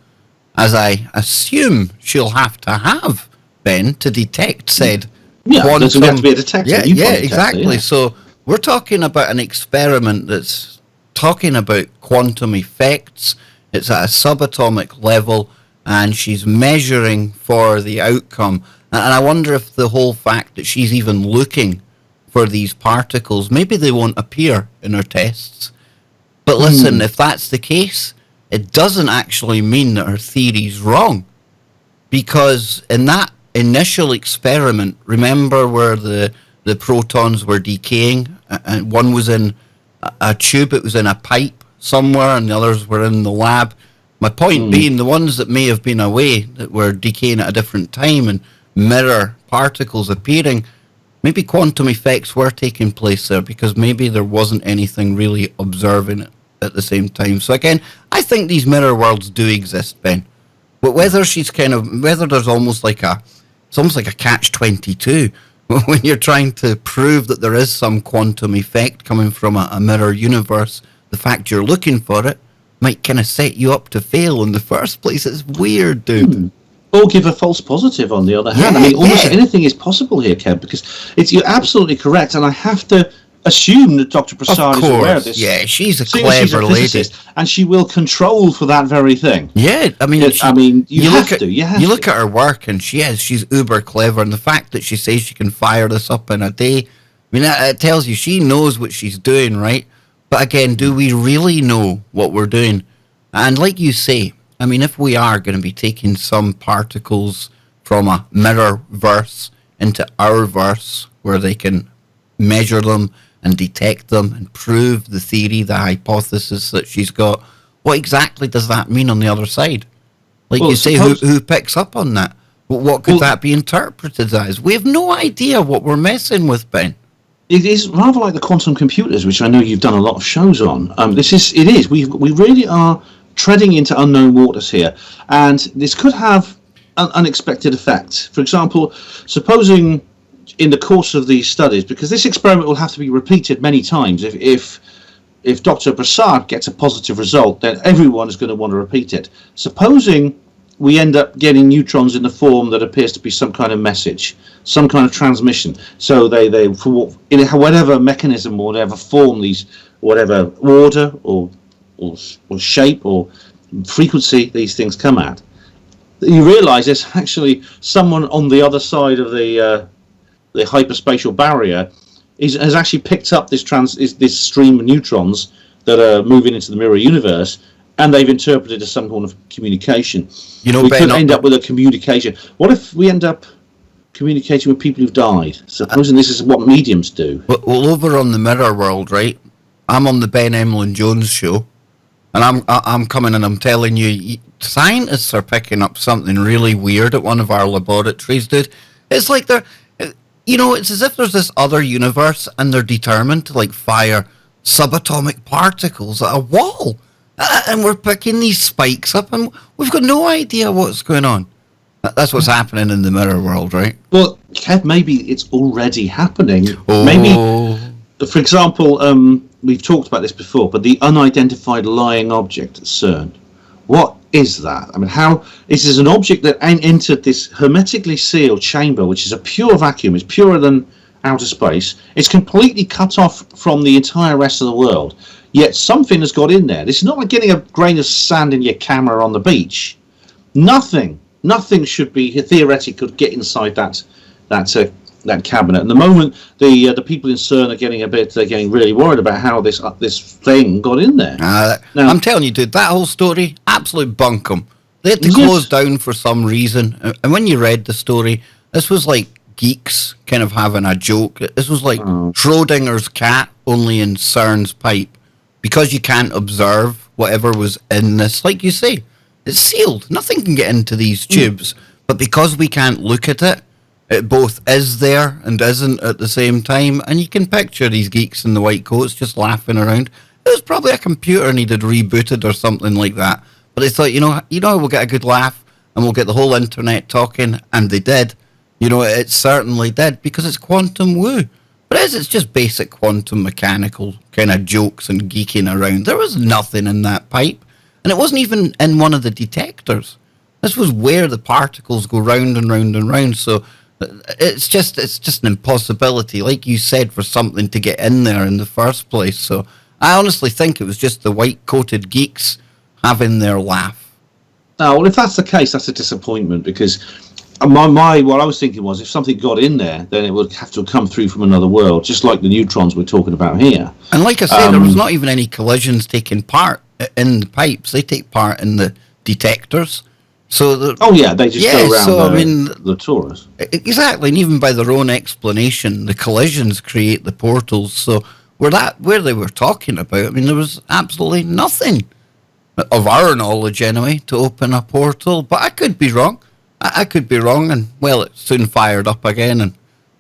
as I assume she'll have to have, Ben, to detect said quantum. There's going to have to be a detector. Yeah, exactly. Yeah. So we're talking about an experiment that's talking about quantum effects. It's at a subatomic level, and she's measuring for the outcome. And I wonder if the whole fact that she's even looking for these particles, maybe they won't appear in her tests. But listen, if that's the case, it doesn't actually mean that her theory's wrong. Because in that initial experiment, remember where the protons were decaying? And one was in a tube, it was in a pipe somewhere, and the others were in the lab. My point being, the ones that may have been away, that were decaying at a different time and mirror particles appearing, maybe quantum effects were taking place there, because maybe there wasn't anything really observing it at the same time. So again, I think these mirror worlds do exist, Ben. But whether there's almost like a catch-22 when you're trying to prove that there is some quantum effect coming from a mirror universe. The fact you're looking for it might kind of set you up to fail in the first place. It's weird, dude. Or give a false positive, on the other hand. Almost anything is possible here, Kev, because you're absolutely correct, and I have to assume that Dr. Prasad is aware of this. Yeah, she's a clever lady. And she will control for that very thing. Yeah, you look at her work, and she's uber clever, and the fact that she says she can fire this up in a day, it tells you she knows what she's doing, right? But again, do we really know what we're doing? And like you say, if we are going to be taking some particles from a mirror verse into our verse, where they can measure them and detect them and prove the theory, the hypothesis that she's got, what exactly does that mean on the other side? Like you say, who picks up on that? What could that be interpreted as? We have no idea what we're messing with, Ben. It is rather like the quantum computers, which I know you've done a lot of shows on. We really are treading into unknown waters here, and this could have an unexpected effect. For example, supposing in the course of these studies, because this experiment will have to be repeated many times. If Dr. Brassard gets a positive result, then everyone is going to want to repeat it. Supposing we end up getting neutrons in the form that appears to be some kind of message, some kind of transmission. So they in whatever mechanism or whatever form, these whatever order or shape or frequency these things come at, you realise there's actually someone on the other side of the hyperspatial barrier has actually picked up this stream of neutrons that are moving into the mirror universe, and they've interpreted as some kind of communication. We could end up with a communication. What if we end up communicating with people who've died? Supposing this is what mediums do. Well, over on the Mirror World, right? I'm on the Ben Emlyn-Jones show, and I'm coming and I'm telling you, scientists are picking up something really weird at one of our laboratories, dude. It's like it's as if there's this other universe, and they're determined to fire subatomic particles at a wall. And we're picking these spikes up, and we've got no idea what's going on. That's what's happening in the Mirror World, right? Well, Kev, maybe it's already happening. Oh. Maybe, for example, we've talked about this before, but the unidentified lying object at CERN. What is that? I mean, this is an object that entered this hermetically sealed chamber, which is a pure vacuum. It's purer than outer space. It's completely cut off from the entire rest of the world. Yet something has got in there. This is not like getting a grain of sand in your camera on the beach. Nothing should be theoretically could get inside that cabinet. And the moment the people in CERN are getting really worried about how this thing got in there. Now, I'm telling you, dude, that whole story, absolute bunkum. They had to close down for some reason. And when you read the story, this was like geeks kind of having a joke. This was like Schrodinger's cat, only in CERN's pipe. Because you can't observe whatever was in this, like you say, it's sealed. Nothing can get into these tubes. But because we can't look at it, it both is there and isn't at the same time. And you can picture these geeks in the white coats just laughing around. It was probably a computer needed rebooted or something like that. But they thought, we'll get a good laugh and we'll get the whole internet talking. And they did. It certainly did, because it's quantum woo. But it's just basic quantum mechanical kind of jokes and geeking around. There was nothing in that pipe. And it wasn't even in one of the detectors. This was where the particles go round and round and round. So it's just an impossibility, like you said, for something to get in there in the first place. So I honestly think it was just the white-coated geeks having their laugh. Oh, well, if that's the case, that's a disappointment, because what I was thinking was, if something got in there, then it would have to come through from another world, just like the neutrons we're talking about here. And like I said, there was not even any collisions taking part in the pipes. They take part in the detectors. So they just go around the torus. Exactly, and even by their own explanation, the collisions create the portals. So where they were talking about, there was absolutely nothing, of our knowledge anyway, to open a portal. But I could be wrong. I could be wrong, and it soon fired up again, and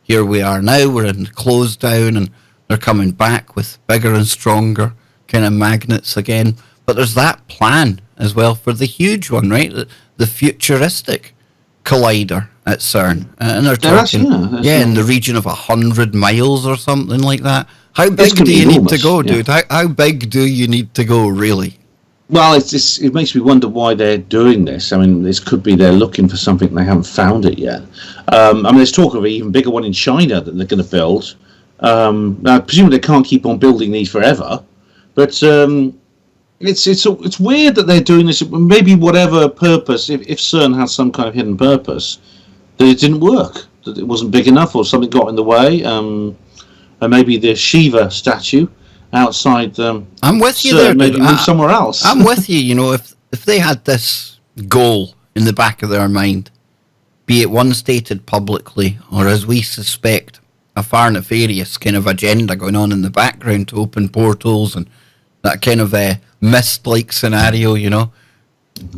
here we are now. We're in closed down, and they're coming back with bigger and stronger kind of magnets again. But there's that plan as well for the huge one, right? The futuristic collider at CERN, and they're talking, in the region of 100 miles or something like that. How big do you need to go, dude? How big do you need to go, really? Well, it makes me wonder why they're doing this. This could be they're looking for something and they haven't found it yet. There's talk of an even bigger one in China that they're going to build. Now, presumably they can't keep on building these forever, but it's weird that they're doing this. Maybe whatever purpose, if CERN has some kind of hidden purpose, that it didn't work, that it wasn't big enough, or something got in the way. And maybe the Shiva statue outside I'm with you CERN, there, maybe move somewhere else. I'm with you. If they had this goal in the back of their mind, be it one stated publicly, or as we suspect, a far nefarious kind of agenda going on in the background to open portals and that kind of mist-like scenario,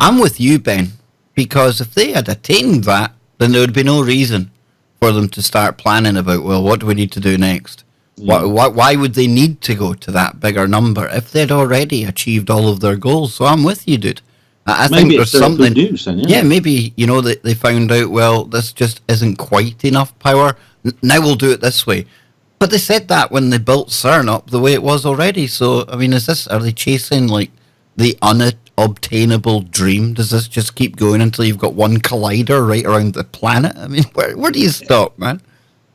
I'm with you, Ben, because if they had attained that, then there would be no reason for them to start planning about, what do we need to do next? Yeah. Why would they need to go to that bigger number if they'd already achieved all of their goals? So I'm with you, dude. I think Maybe there's it's something. good news then, Yeah, maybe, they found out, well, this just isn't quite enough power. Now we'll do it this way. But they said that when they built CERN up the way it was already. So, I mean, are they chasing, like, the unobtainable dream? Does this just keep going until you've got one collider right around the planet? I mean, where do you stop, man?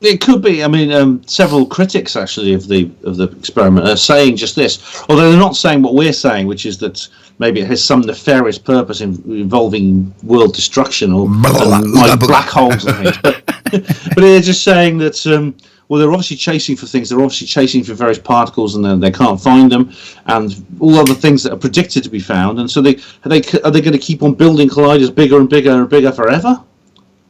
It could be. I mean, several critics actually of the experiment are saying just this, although they're not saying what we're saying, which is that maybe it has some nefarious purpose involving world destruction or like black holes and things. But they're just saying that well, they're obviously chasing for things. They're obviously chasing for various particles, and they can't find them, and all other things that are predicted to be found. And so are they going to keep on building colliders bigger and bigger and bigger forever?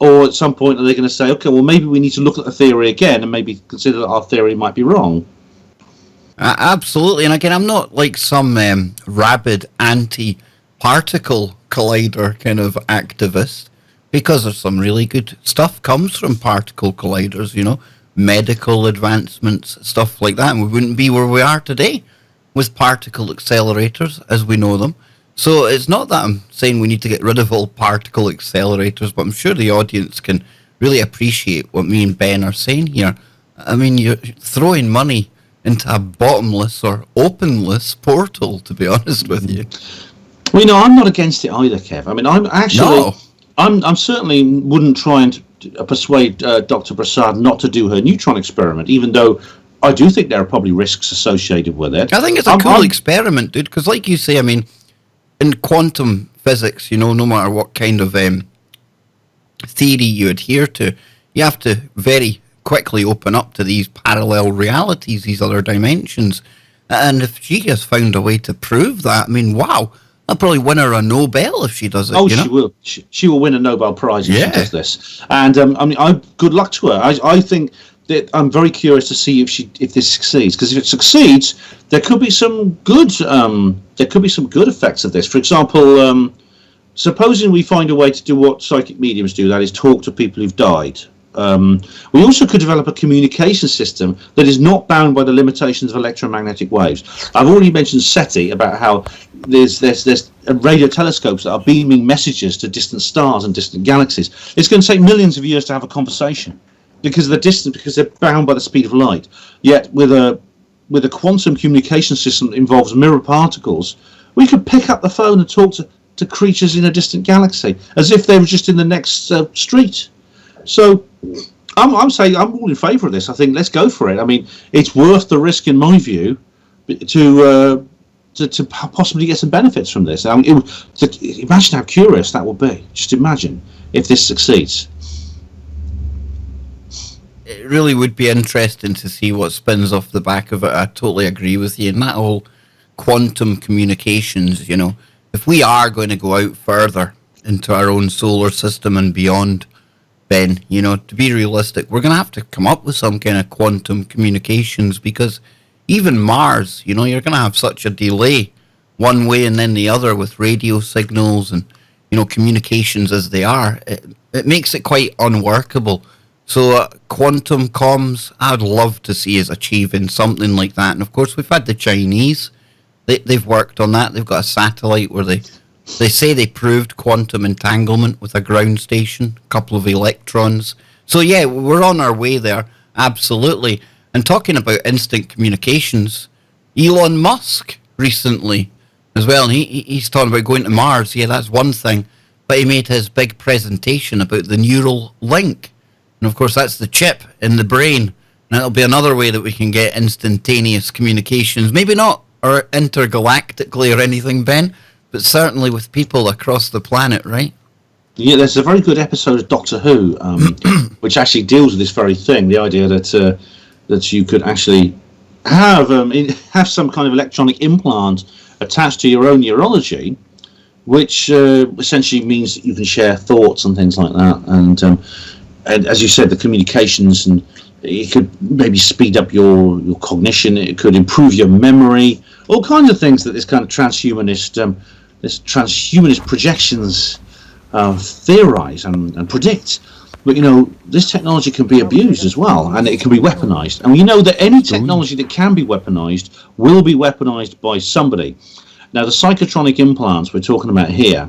Or at some point are they going to say, okay, well, maybe we need to look at the theory again and maybe consider that our theory might be wrong? Absolutely. And again, I'm not like some rabid anti-particle collider kind of activist, because there's some really good stuff comes from particle colliders, medical advancements, stuff like that. And we wouldn't be where we are today with particle accelerators as we know them. So it's not that I'm saying we need to get rid of all particle accelerators, but I'm sure the audience can really appreciate what me and Ben are saying here. I mean, you're throwing money into a bottomless or openless portal, to be honest with you. Well, I'm not against it either, Kev. I mean, I'm certainly wouldn't try and persuade Dr. Prasad not to do her neutron experiment, even though I do think there are probably risks associated with it. I think it's a cool experiment, dude, because like you say, I mean, in quantum physics, no matter what kind of theory you adhere to, you have to very quickly open up to these parallel realities, these other dimensions. And if she has found a way to prove that, I mean, wow, I'll probably win her a Nobel if she does it. She will. She will win a Nobel Prize if she does this. And good luck to her. I think that I'm very curious to see if this succeeds, because if it succeeds, there could be some good effects of this. For example, supposing we find a way to do what psychic mediums do, that is talk to people who've died. We also could develop a communication system that is not bound by the limitations of electromagnetic waves. I've already mentioned SETI, about how there's radio telescopes that are beaming messages to distant stars and distant galaxies. It's going to take millions of years to have a conversation because of the distance, because they're bound by the speed of light. Yet with a quantum communication system that involves mirror particles, we could pick up the phone and talk to creatures in a distant galaxy as if they were just in the next street. So I'm saying I'm all in favour of this. I think let's go for it. I mean, it's worth the risk, in my view, to possibly get some benefits from this. I mean, imagine how curious that will be. Just imagine if this succeeds. It really would be interesting to see what spins off the back of it. I totally agree with you. And that whole quantum communications, if we are going to go out further into our own solar system and beyond, Ben, to be realistic, we're going to have to come up with some kind of quantum communications, because even Mars, you're going to have such a delay one way and then the other with radio signals and, communications as they are. It makes it quite unworkable. So quantum comms, I'd love to see us achieving something like that. And of course, we've had the Chinese. They've worked on that. They've got a satellite where they say they proved quantum entanglement with a ground station, a couple of electrons. So yeah, we're on our way there, absolutely. And talking about instant communications, Elon Musk recently as well, and he's talking about going to Mars. Yeah, that's one thing. But he made his big presentation about the neural link. And of course, that's the chip in the brain. And that'll be another way that we can get instantaneous communications. Maybe not or intergalactically or anything, Ben, but certainly with people across the planet, right? Yeah, there's a very good episode of Doctor Who, which actually deals with this very thing, the idea that you could actually have some kind of electronic implant attached to your own neurology, which essentially means that you can share thoughts and things like that. And as you said, the communications, and it could maybe speed up your cognition. It could improve your memory. All kinds of things that this kind of transhumanist projections theorize and predict. But this technology can be abused as well, and it can be weaponized. And we know that any technology that can be weaponized will be weaponized by somebody. Now, the psychotronic implants we're talking about here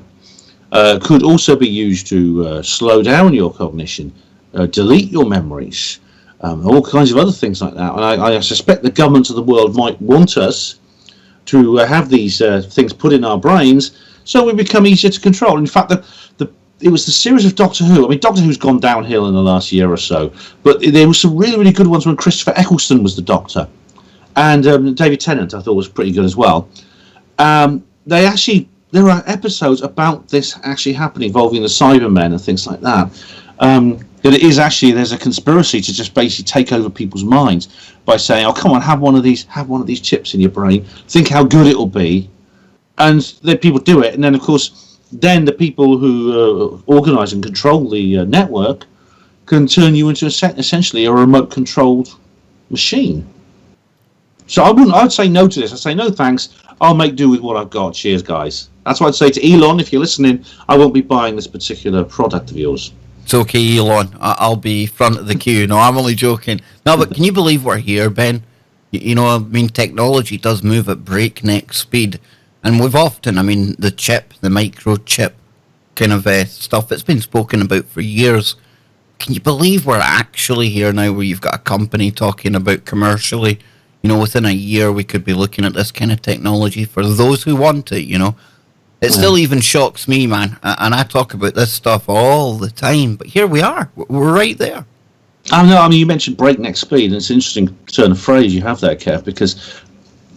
could also be used to slow down your cognition, delete your memories, all kinds of other things like that. And I suspect the governments of the world might want us to have these things put in our brains so we become easier to control. In fact, it was the series of Doctor Who. I mean, Doctor Who's gone downhill in the last year or so, but there were some really, really good ones when Christopher Eccleston was the Doctor. And David Tennant, I thought, was pretty good as well. There are episodes about this actually happening, involving the Cybermen and things like that. That it is actually, there's a conspiracy to just basically take over people's minds by saying, "Oh, come on, have one of these chips in your brain. Think how good it'll be," and then people do it, and then of course, then the people who organise and control the network can turn you into essentially a remote-controlled machine. So I'd say no to this. I'd say no thanks. I'll make do with what I've got. Cheers, guys. That's what I'd say to Elon. If you're listening, I won't be buying this particular product of yours. It's okay, Elon. I'll be front of the queue. No, I'm only joking. No, but can you believe we're here, Ben? You know, I mean, technology does move at breakneck speed. And we've often, I mean, the microchip kind of stuff, it's been spoken about for years. Can you believe we're actually here now where you've got a company talking about commercially, you know, within a year we could be looking at this kind of technology for those who want it, you know? It still even shocks me, man, and I talk about this stuff all the time, but here we are. We're right there. I know, I mean, you mentioned breakneck speed, and it's an interesting turn of phrase you have there, Kev, because,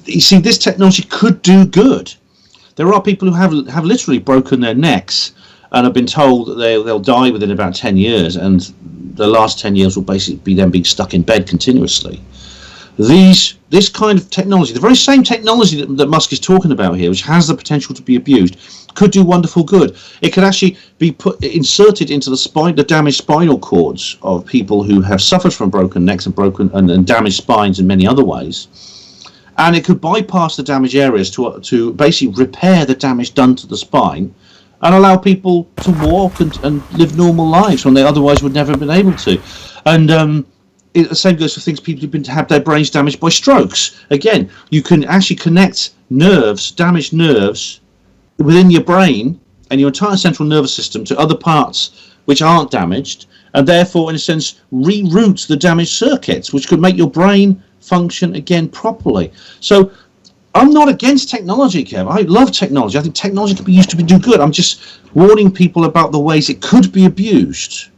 you see, this technology could do good. There are people who have literally broken their necks and have been told that they'll die within about 10 years, and the last 10 years will basically be them being stuck in bed continuously. This kind of technology, the very same technology that Musk is talking about here, which has the potential to be abused, could do wonderful good. It could actually be inserted into the damaged spinal cords of people who have suffered from broken necks and damaged spines in many other ways. And it could bypass the damaged areas to basically repair the damage done to the spine and allow people to walk and live normal lives when they otherwise would never have been able to. And the same goes for things people who've had their brains damaged by strokes. Again, you can actually connect damaged nerves within your brain and your entire central nervous system to other parts which aren't damaged, and therefore, in a sense, reroute the damaged circuits, which could make your brain function again properly. So I'm not against technology, Kev. I love technology. I think technology can be used to do good. I'm just warning people about the ways it could be abused.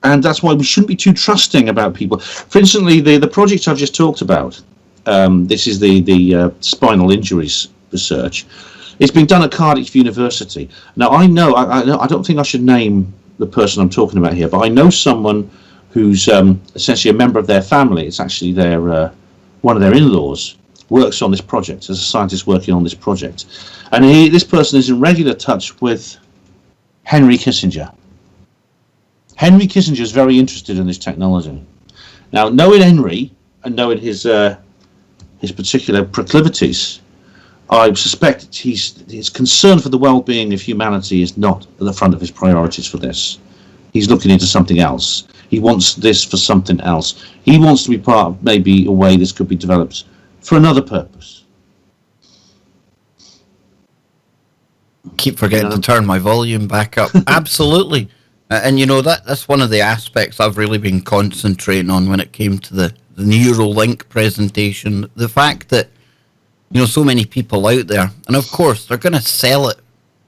And that's why we shouldn't be too trusting about people. For instance, the project I've just talked about, this is the spinal injuries research. It's been done at Cardiff University. Now, I don't think I should name the person I'm talking about here, but I know someone who's essentially a member of their family. It's actually one of their in-laws works on this project, as a scientist working on this project. And this person is in regular touch with Henry Kissinger. Henry Kissinger is very interested in this technology. Now, knowing Henry and knowing his particular proclivities, I suspect his concern for the well-being of humanity is not at the front of his priorities for this. He's looking into something else. He wants this for something else. He wants to be part of maybe a way this could be developed for another purpose. Keep forgetting to turn my volume back up. Absolutely. And you know, that's one of the aspects I've really been concentrating on when it came to the Neuralink presentation. The fact that, you know, so many people out there, and of course they're going to sell it,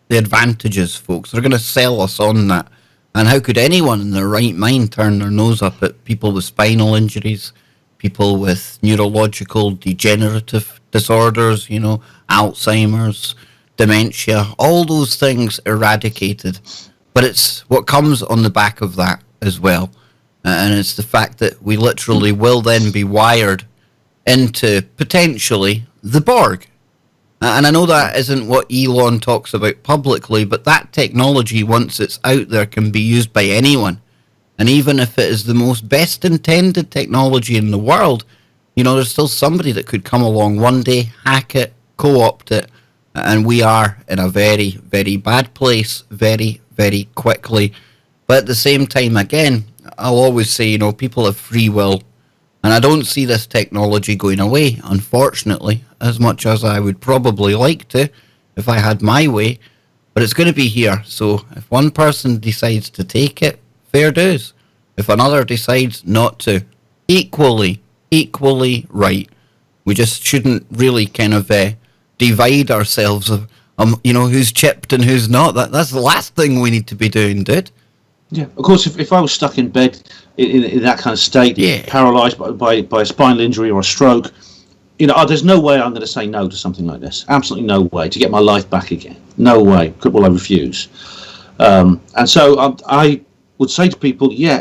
the advantages, folks. They're going to sell us on that. And how could anyone in their right mind turn their nose up at people with spinal injuries, people with neurological degenerative disorders, you know, Alzheimer's, dementia, all those things eradicated. But it's what comes on the back of that as well. And it's the fact that we literally will then be wired into, potentially, the Borg. And I know that isn't what Elon talks about publicly, but that technology, once it's out there, can be used by anyone. And even if it is the most best intended technology in the world, you know, there's still somebody that could come along one day, hack it, co-opt it, and we are in a very, very bad place very, very quickly. But at the same time, again, I'll always say, you know, people have free will, And I don't see this technology going away, unfortunately, as much as I would probably like to if I had my way. But it's going to be here. So if one person decides to take it, fair dues. If another decides not to, equally right. We just shouldn't really kind of divide ourselves of, who's chipped and who's not. That's the last thing we need to be doing, dude. Yeah, of course, if I was stuck in bed in that kind of state, paralysed by a spinal injury or a stroke, there's no way I'm going to say no to something like this. Absolutely no way to get my life back again. No way. Well, I refuse. And so I would say to people, I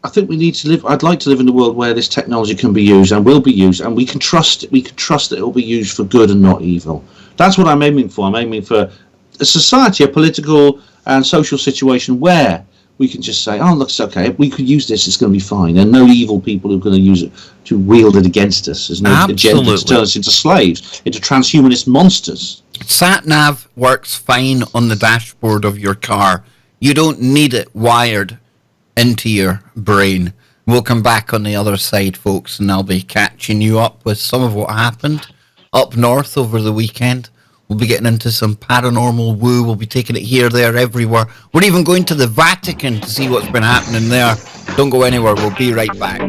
think we need to live. I'd like to live in a world where this technology can be used and will be used, and we can trust it. We can trust that it will be used for good and not evil. That's what I'm aiming for. I'm aiming for a society, a political and social situation where we can just say, "Oh, look, it's okay. If we could use this, it's going to be fine." And no evil people who are going to use it to wield it against us. There's no agenda to turn us into slaves, into transhumanist monsters. Sat-nav works fine on the dashboard of your car. You don't need it wired into your brain. We'll come back on the other side, folks, and I'll be catching you up with some of what happened up north over the weekend. We'll be getting into some paranormal woo. We'll be taking it here, there, everywhere. We're even going to the Vatican to see what's been happening there. Don't go anywhere. We'll be right back.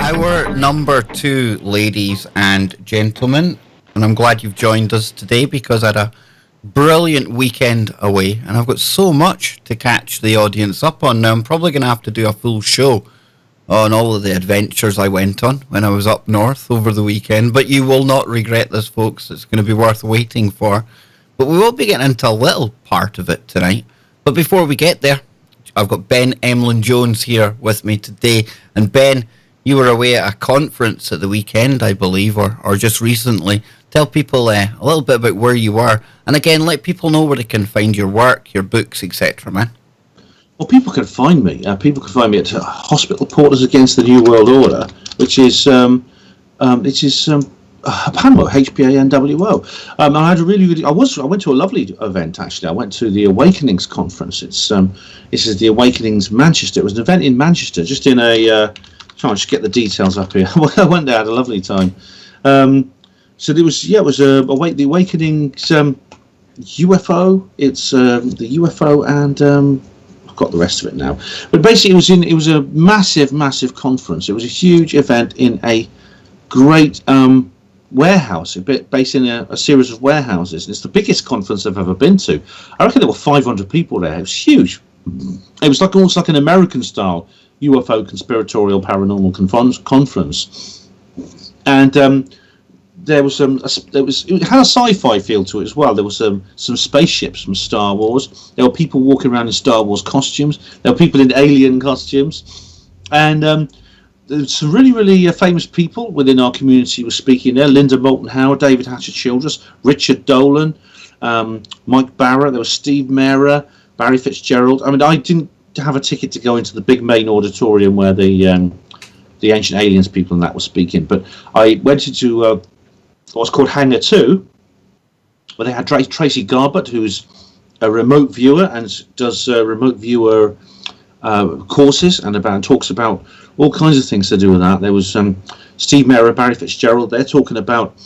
Our number 2, ladies and gentlemen, and I'm glad you've joined us today because I had a brilliant weekend away and I've got so much to catch the audience up on. Now I'm probably going to have to do a full show on all of the adventures I went on when I was up north over the weekend, but you will not regret this, folks. It's going to be worth waiting for. But we will be getting into a little part of it tonight. But before we get there, I've got Ben Emlyn-Jones here with me today. And Ben, you were away at a conference at the weekend, I believe, or just recently. Tell people a little bit about where you were. And again, let people know where they can find your work, your books, etc., man. Well, people can find me. People can find me at Hospital Porters Against the New World Order, which is Panwo, HPANWO. I had a really I went to a lovely event actually. I went to the Awakenings conference. This is the Awakenings Manchester. It was an event in Manchester, just in a. Trying to just get the details up here. I went there, had a lovely time. So there was the Awakenings UFO. It's the UFO and I've got the rest of it now. But basically, it was a massive conference. It was a huge event in a great warehouse, based in a series of warehouses. And it's the biggest conference I've ever been to. I reckon there were 500 people there. It was huge. It was almost like an American style UFO conspiratorial paranormal conference, and it had a sci-fi feel to it as well. There was some spaceships from Star Wars. There were people walking around in Star Wars costumes. There were people in alien costumes, and there's some really famous people within our community were speaking there. Linda Moulton Howard, David Hatcher Childress, Richard Dolan, Mike Barra. There was Steve Mera, Barry Fitzgerald. I mean, I didn't have a ticket to go into the big main auditorium where the ancient aliens people and that were speaking, but I went into what's called Hangar 2, where they had Tracy Garbett, who's a remote viewer and does remote viewer courses and talks about all kinds of things to do with that. There was Steve Mera, Barry Fitzgerald. They're talking about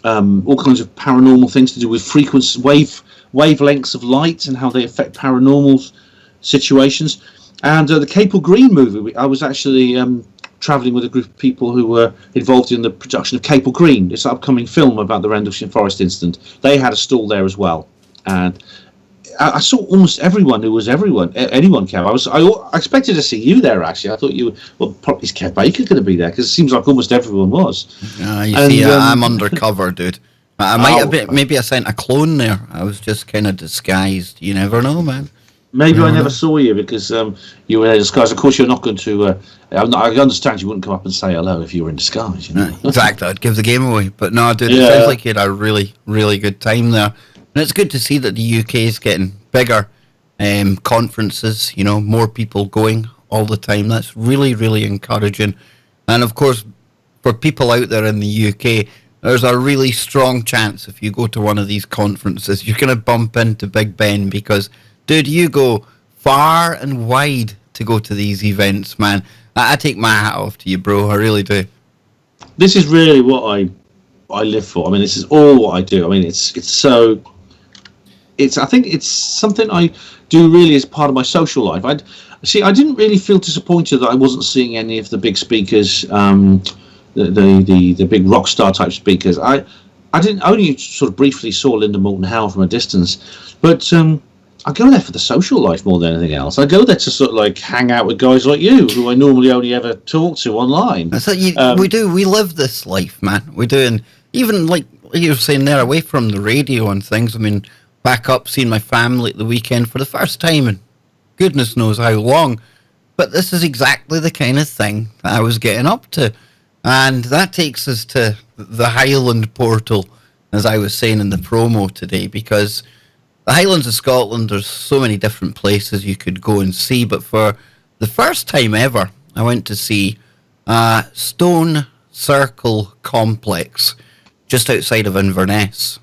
all kinds of paranormal things to do with frequency wavelengths of light and how they affect paranormal situations. And the Capel Green movie, I was actually travelling with a group of people who were involved in the production of Capel Green, this upcoming film about the Rendlesham Forest incident. They had a stall there as well, and I saw almost everyone who was anyone, Kev. I expected to see you there actually. I thought probably is Kev Baker going to be there, because it seems like almost everyone was. I'm undercover, dude. I might have been, maybe I sent a clone there. I was just kind of disguised. You never know, man. Maybe I never saw you because you were in disguise. Of course, you're not going to. I understand you wouldn't come up and say hello if you were in disguise. You know? Exactly, I'd give the game away. But no, dude, it sounds like you had a really good time there. And it's good to see that the UK is getting bigger conferences. More people going all the time. That's really encouraging. And of course, for people out there in the UK, there's a really strong chance if you go to one of these conferences, you're going to bump into Big Ben because, dude, you go far and wide to go to these events, man. I take my hat off to you, bro. I really do. This is really what I live for. I mean, this is all what I do. I mean, I think it's something I do really as part of my social life. I didn't really feel disappointed that I wasn't seeing any of the big speakers, the big rock star type speakers. I didn't only sort of briefly saw Linda Moulton Howe from a distance, but I go there for the social life more than anything else. I go there to sort of like hang out with guys like you, who I normally only ever talk to online. That's what we do. We live this life, man. We do, and even like you were saying there, away from the radio and things. I mean, back up, seeing my family at the weekend for the first time in goodness knows how long. But this is exactly the kind of thing that I was getting up to. And that takes us to the Highland portal, as I was saying in the promo today, because the Highlands of Scotland, there's so many different places you could go and see. But for the first time ever, I went to see a stone circle complex just outside of Inverness.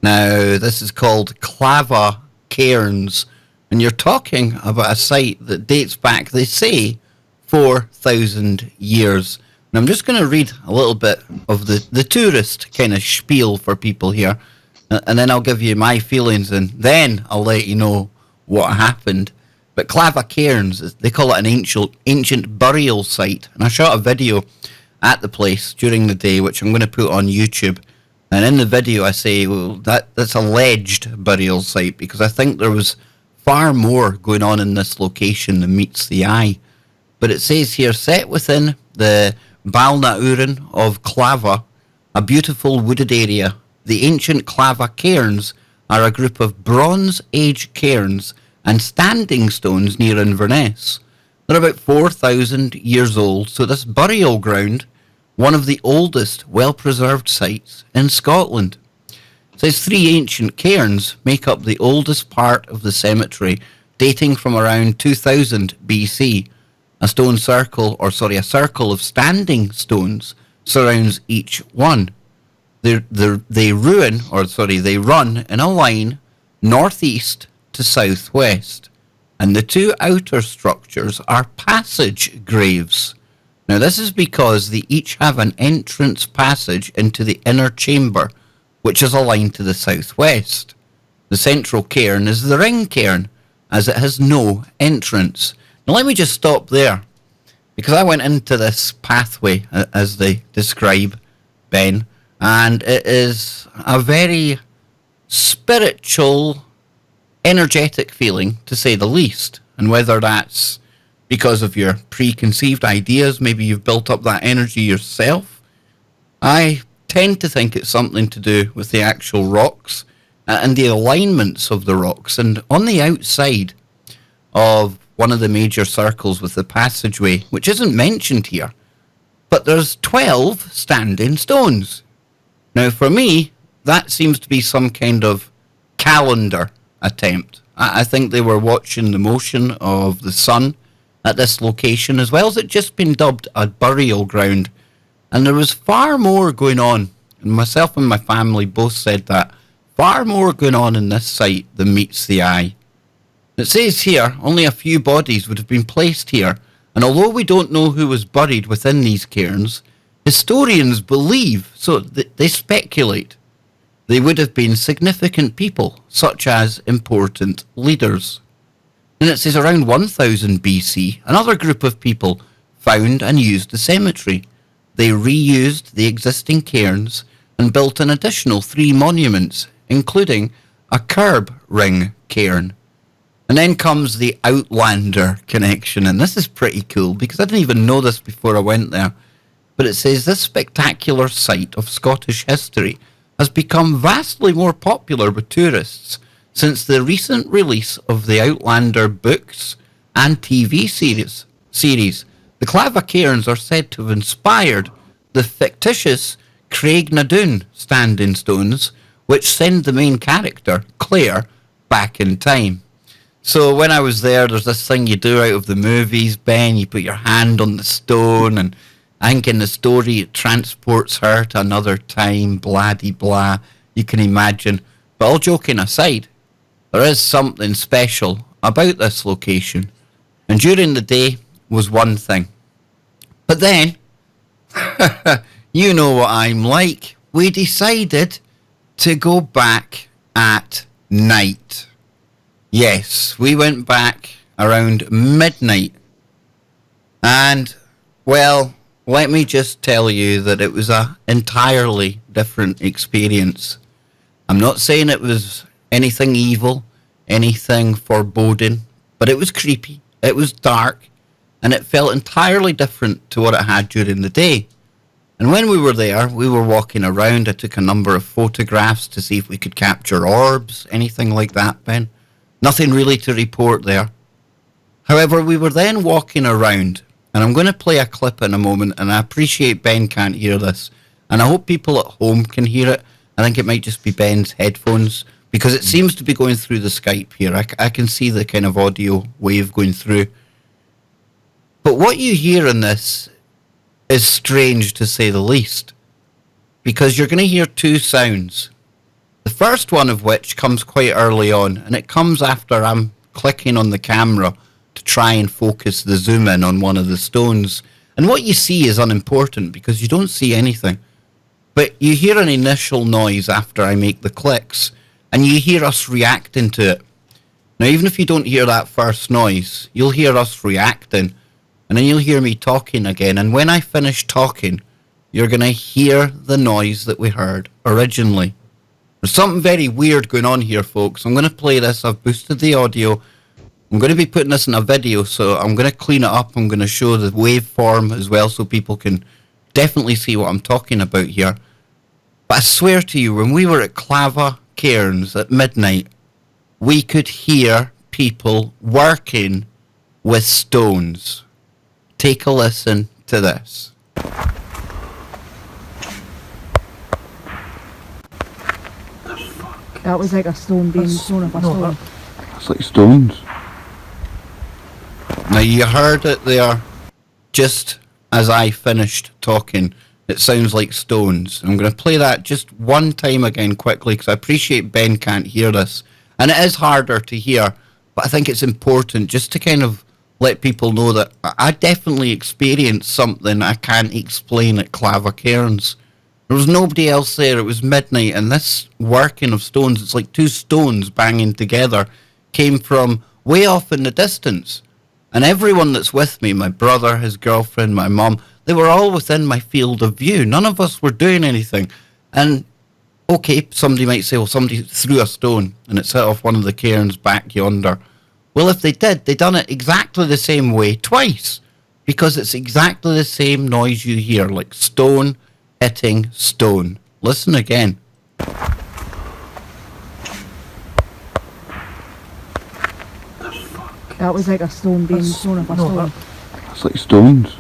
Now, this is called Clava Cairns, and you're talking about a site that dates back, they say, 4,000 years. And I'm just going to read a little bit of the tourist kind of spiel for people here, and then I'll give you my feelings, and then I'll let you know what happened. But Clava Cairns, they call it an ancient burial site, and I shot a video at the place during the day, which I'm going to put on YouTube. And in the video, I say, well, that's alleged burial site, because I think there was far more going on in this location than meets the eye. But it says here, set within the Balnaurin of Clava, a beautiful wooded area, the ancient Clava Cairns are a group of Bronze Age cairns and standing stones near Inverness. They're about 4,000 years old, so this burial ground, one of the oldest well-preserved sites in Scotland. It says 3 ancient cairns make up the oldest part of the cemetery, dating from around 2000 BC. A circle of standing stones surrounds each one. They run in a line northeast to southwest, and the 2 outer structures are passage graves. Now, this is because they each have an entrance passage into the inner chamber, which is aligned to the southwest. The central cairn is the ring cairn, as it has no entrance. Now, let me just stop there, because I went into this pathway, as they describe, Ben, and it is a very spiritual, energetic feeling, to say the least. And whether that's because of your preconceived ideas, maybe you've built up that energy yourself, I tend to think it's something to do with the actual rocks and the alignments of the rocks. And on the outside of one of the major circles with the passageway, which isn't mentioned here, but there's 12 standing stones. Now, for me, that seems to be some kind of calendar attempt. I think they were watching the motion of the sun at this location, as well as it just been dubbed a burial ground. And there was far more going on, and myself and my family both said that, far more going on in this site than meets the eye. It says here, only a few bodies would have been placed here, and although we don't know who was buried within these cairns, historians believe, so they speculate, they would have been significant people, such as important leaders. And it says around 1000 BC, another group of people found and used the cemetery. They reused the existing cairns and built an additional 3 monuments, including a curb ring cairn. And then comes the Outlander connection, and this is pretty cool because I didn't even know this before I went there. But it says this spectacular site of Scottish history has become vastly more popular with tourists since the recent release of the Outlander books and TV series. The Clava Cairns are said to have inspired the fictitious Craignadoon standing stones, which send the main character, Claire, back in time. So when I was there, there's this thing you do out of the movies, Ben. You put your hand on the stone, and I think in the story it transports her to another time, blah de blah, you can imagine. But all joking aside, there is something special about this location. And during the day was one thing. But then, you know what I'm like. We decided to go back at night. Yes, we went back around midnight. And, well, let me just tell you that it was an entirely different experience. I'm not saying it was anything evil, anything foreboding, but it was creepy, it was dark, and it felt entirely different to what it had during the day. And when we were there, we were walking around. I took a number of photographs to see if we could capture orbs, anything like that, Ben. Nothing really to report there. However, we were then walking around, and I'm going to play a clip in a moment, and I appreciate Ben can't hear this, and I hope people at home can hear it. I think it might just be Ben's headphones, because it seems to be going through the Skype here. I can see the kind of audio wave going through. But what you hear in this is strange, to say the least, because you're going to hear two sounds. The first one of which comes quite early on, and it comes after I'm clicking on the camera to try and focus the zoom in on one of the stones. And what you see is unimportant because you don't see anything. But you hear an initial noise after I make the clicks, and you hear us reacting to it. Now, even if you don't hear that first noise, you'll hear us reacting, and then you'll hear me talking again. And when I finish talking, you're going to hear the noise that we heard originally. There's something very weird going on here, folks. I'm going to play this. I've boosted the audio. I'm going to be putting this in a video, so I'm going to clean it up. I'm going to show the waveform as well so people can definitely see what I'm talking about here. But I swear to you, when we were at Clava Cairns at midnight, we could hear people working with stones. Take a listen to this. That was like a stone being thrown off a stone. That's like stones. Now you heard it there, just as I finished talking. It sounds like stones. I'm going to play that just one time again quickly because I appreciate Ben can't hear this. And it is harder to hear, but I think it's important just to kind of let people know that I definitely experienced something I can't explain at Clava Cairns. There was nobody else there. It was midnight, and this working of stones, it's like two stones banging together, came from way off in the distance. And everyone that's with me, my brother, his girlfriend, my mum, they were all within my field of view. None of us were doing anything. And, okay, somebody might say, well, somebody threw a stone and it set off one of the cairns back yonder. Well, if they did, they done it exactly the same way twice. Because it's exactly the same noise you hear, like stone hitting stone. Listen again. That was like a stone being thrown off a stone. That's like stones.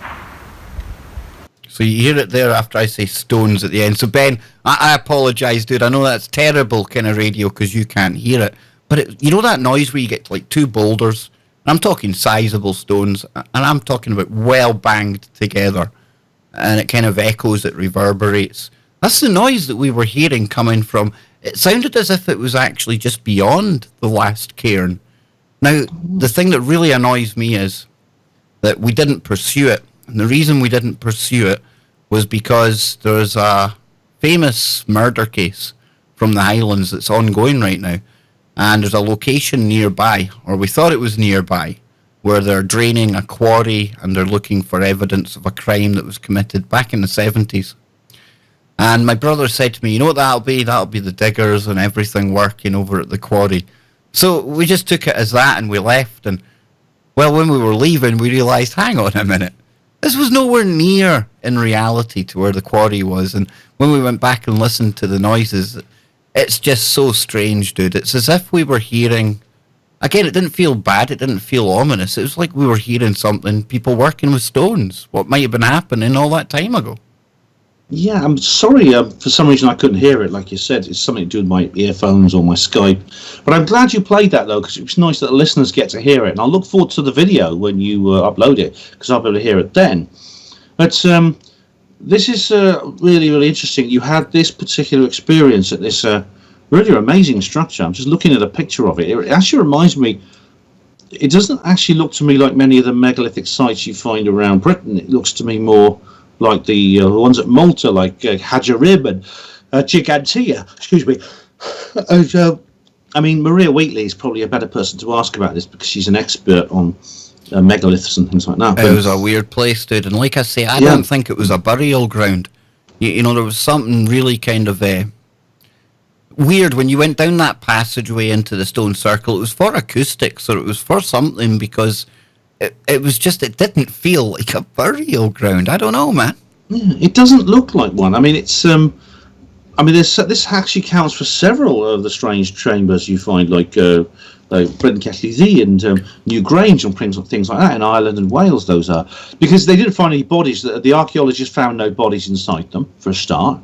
So you hear it there after I say stones at the end. So Ben, I apologise, dude. I know that's terrible kind of radio because you can't hear it. But you know that noise where you get like two boulders? And I'm talking sizable stones. And I'm talking about well banged together. And it kind of echoes, it reverberates. That's the noise that we were hearing coming from. It sounded as if it was actually just beyond the last cairn. Now, the thing that really annoys me is that we didn't pursue it. And the reason we didn't pursue it was because there's a famous murder case from the Highlands that's ongoing right now. And there's a location nearby, or we thought it was nearby, where they're draining a quarry and they're looking for evidence of a crime that was committed back in the 70s. And my brother said to me, you know what that'll be? That'll be the diggers and everything working over at the quarry. So we just took it as that and we left. And, well, when we were leaving, we realised, hang on a minute. This was nowhere near in reality to where the quarry was. And when we went back and listened to the noises, it's just so strange, dude. It's as if we were hearing... Again, it didn't feel bad. It didn't feel ominous. It was like we were hearing something, people working with stones. What might have been happening all that time ago. Yeah, I'm sorry. For some reason, I couldn't hear it. Like you said, it's something to do with my earphones or my Skype. But I'm glad you played that, though, because it was nice that the listeners get to hear it. And I'll look forward to the video when you upload it, because I'll be able to hear it then. But this is really, really interesting. You had this particular experience at this really amazing structure. I'm just looking at a picture of it. It actually reminds me. It doesn't actually look to me like many of the megalithic sites you find around Britain. It looks to me more like the ones at Malta, like Hajarib and Gigantea. Excuse me. I mean, Maria Wheatley is probably a better person to ask about this because she's an expert on megaliths and things like that. It was a weird place, dude. And like I say, I don't think it was a burial ground. You know, there was something really kind of weird when you went down that passageway into the stone circle. It was for acoustics, or it was for something, because it was just, it didn't feel like a burial ground. I don't know, man. Yeah, it doesn't look like one. I mean, it's this actually counts for several of the strange chambers you find, like Bryn Celli and New Grange and things like that in Ireland and Wales. Those are because they didn't find any bodies. The archaeologists found no bodies inside them, for a start.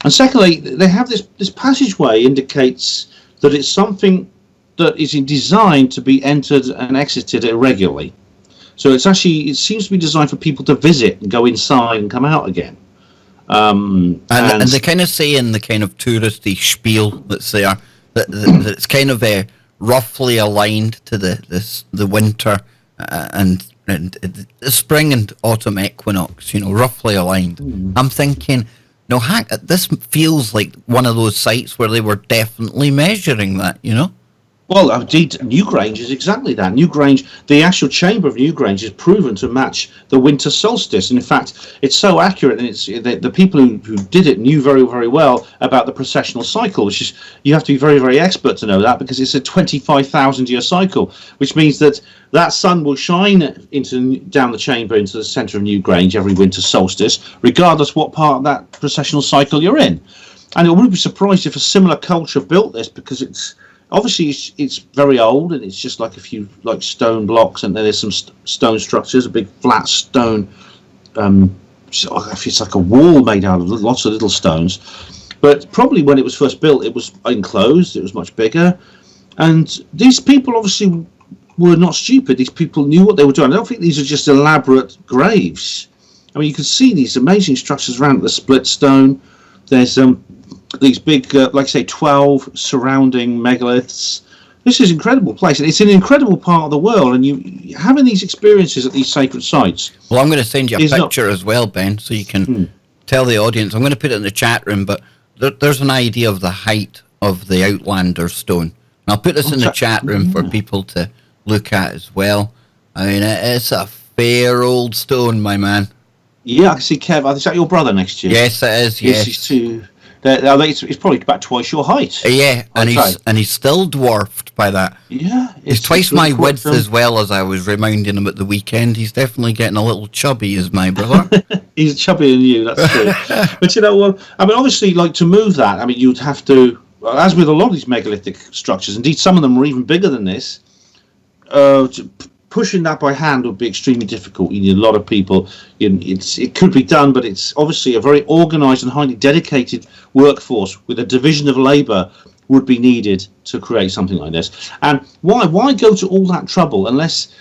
And secondly, they have this passageway indicates that it's something that is designed to be entered and exited irregularly. So it seems to be designed for people to visit and go inside and come out again. And they kind of say in the kind of touristy spiel that's there that it's kind of roughly aligned to the winter and the spring and autumn equinox. You know, roughly aligned. I'm thinking. No, this feels like one of those sites where they were definitely measuring that, you know? Well, indeed, Newgrange is exactly that. Newgrange, the actual chamber of Newgrange is proven to match the winter solstice. And in fact, it's so accurate, and it's the people who did it knew very, very well about the precessional cycle, which is, you have to be very, very expert to know that, because it's a 25,000-year cycle, which means that sun will shine down the chamber into the centre of Newgrange every winter solstice, regardless what part of that precessional cycle you're in. And I wouldn't be surprised if a similar culture built this, because it's very old, and it's just like a few stone blocks, and then there's some stone structures, a big flat stone. It's like a wall made out of lots of little stones. But probably when it was first built, it was enclosed. It was much bigger, and these people obviously were not stupid. These people knew what they were doing. I don't think these are just elaborate graves. I mean, you can see these amazing structures around the split stone. There's these big, like I say, 12 surrounding megaliths. This is an incredible place, and it's an incredible part of the world, and you having these experiences at these sacred sites. Well, I'm going to send you a picture as well, Ben, so you can tell the audience. I'm going to put it in the chat room, but there's an idea of the height of the Outlander stone. And I'll put this in the chat room for people to look at as well. I mean, it's a fair old stone, my man. Yeah, I can see Kev. Is that your brother next to you? Yes, it is, yes. He's too... It's probably about twice your height. Yeah, and he's still dwarfed by that. Yeah, he's twice my width as well, as I was reminding him at the weekend. He's definitely getting a little chubby, is my brother. He's chubbier than you, that's true. But you know what? I mean, obviously, like, to move that, I mean, you'd have to, as with a lot of these megalithic structures, indeed, some of them are even bigger than this. Pushing that by hand would be extremely difficult. You need a lot of people. It could be done, but it's obviously a very organised and highly dedicated workforce with a division of labour would be needed to create something like this. And why go to all that trouble unless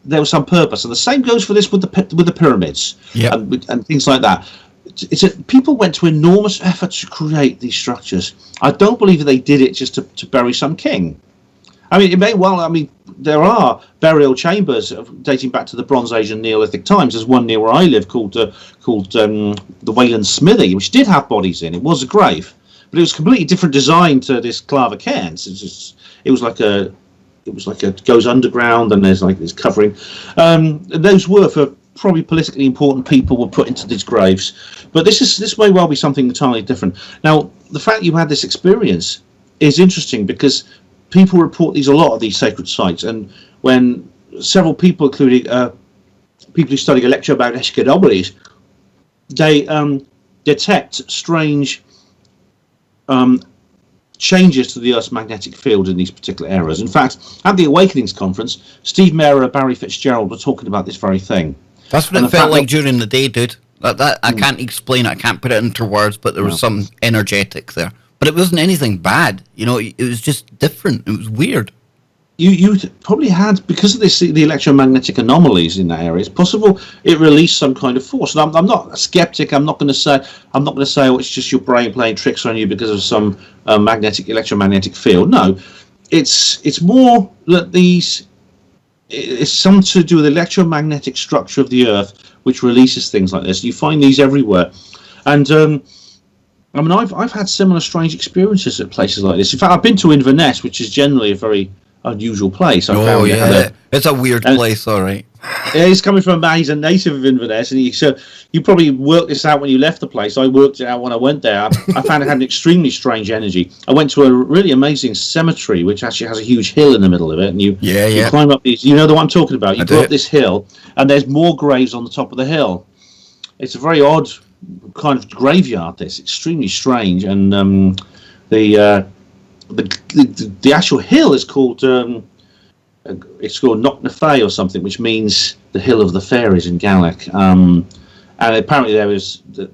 there was some purpose? And the same goes for this with the pyramids and things like that. People went to enormous effort to create these structures. I don't believe that they did it just to bury some king. I mean, it may well. I mean, there are burial chambers dating back to the Bronze Age and Neolithic times. There's one near where I live called the Wayland Smithy, which did have bodies in. It was a grave, but it was completely different design to this Clava Cairns. It was like a it goes underground, and there's like this covering. Those were for probably politically important people were put into these graves, but this may well be something entirely different. Now, the fact you had this experience is interesting because people report a lot of these sacred sites, and when several people, including people who study about Eschadobles, they detect strange changes to the Earth's magnetic field in these particular areas. In fact, at the Awakenings conference, Steve Mera and Barry Fitzgerald were talking about this very thing. That's what it felt like during the day, dude. That I can't explain it, I can't put it into words, but there was something energetic there. But it wasn't anything bad, you know. It was just different. It was weird. you probably had, because of the electromagnetic anomalies in that area. It's possible it released some kind of force. And I'm not a skeptic. I'm not going to say oh, it's just your brain playing tricks on you because of some electromagnetic field. No, it's more that it's something to do with the electromagnetic structure of the Earth, which releases things like this. You find these everywhere, and I mean, I've had similar strange experiences at places like this. In fact, I've been to Inverness, which is generally a very unusual place. It's a weird place, all right. Yeah, he's coming from he's a native of Inverness, and so you probably worked this out when you left the place. I worked it out when I went there. I found it had an extremely strange energy. I went to a really amazing cemetery, which actually has a huge hill in the middle of it, and you climb up these. You know the one I'm talking about. You go up this hill, and there's more graves on the top of the hill. It's a very odd kind of graveyard. This extremely strange, and the actual hill is called it's called Knocknafay or something, which means the hill of the fairies in Gaelic. And apparently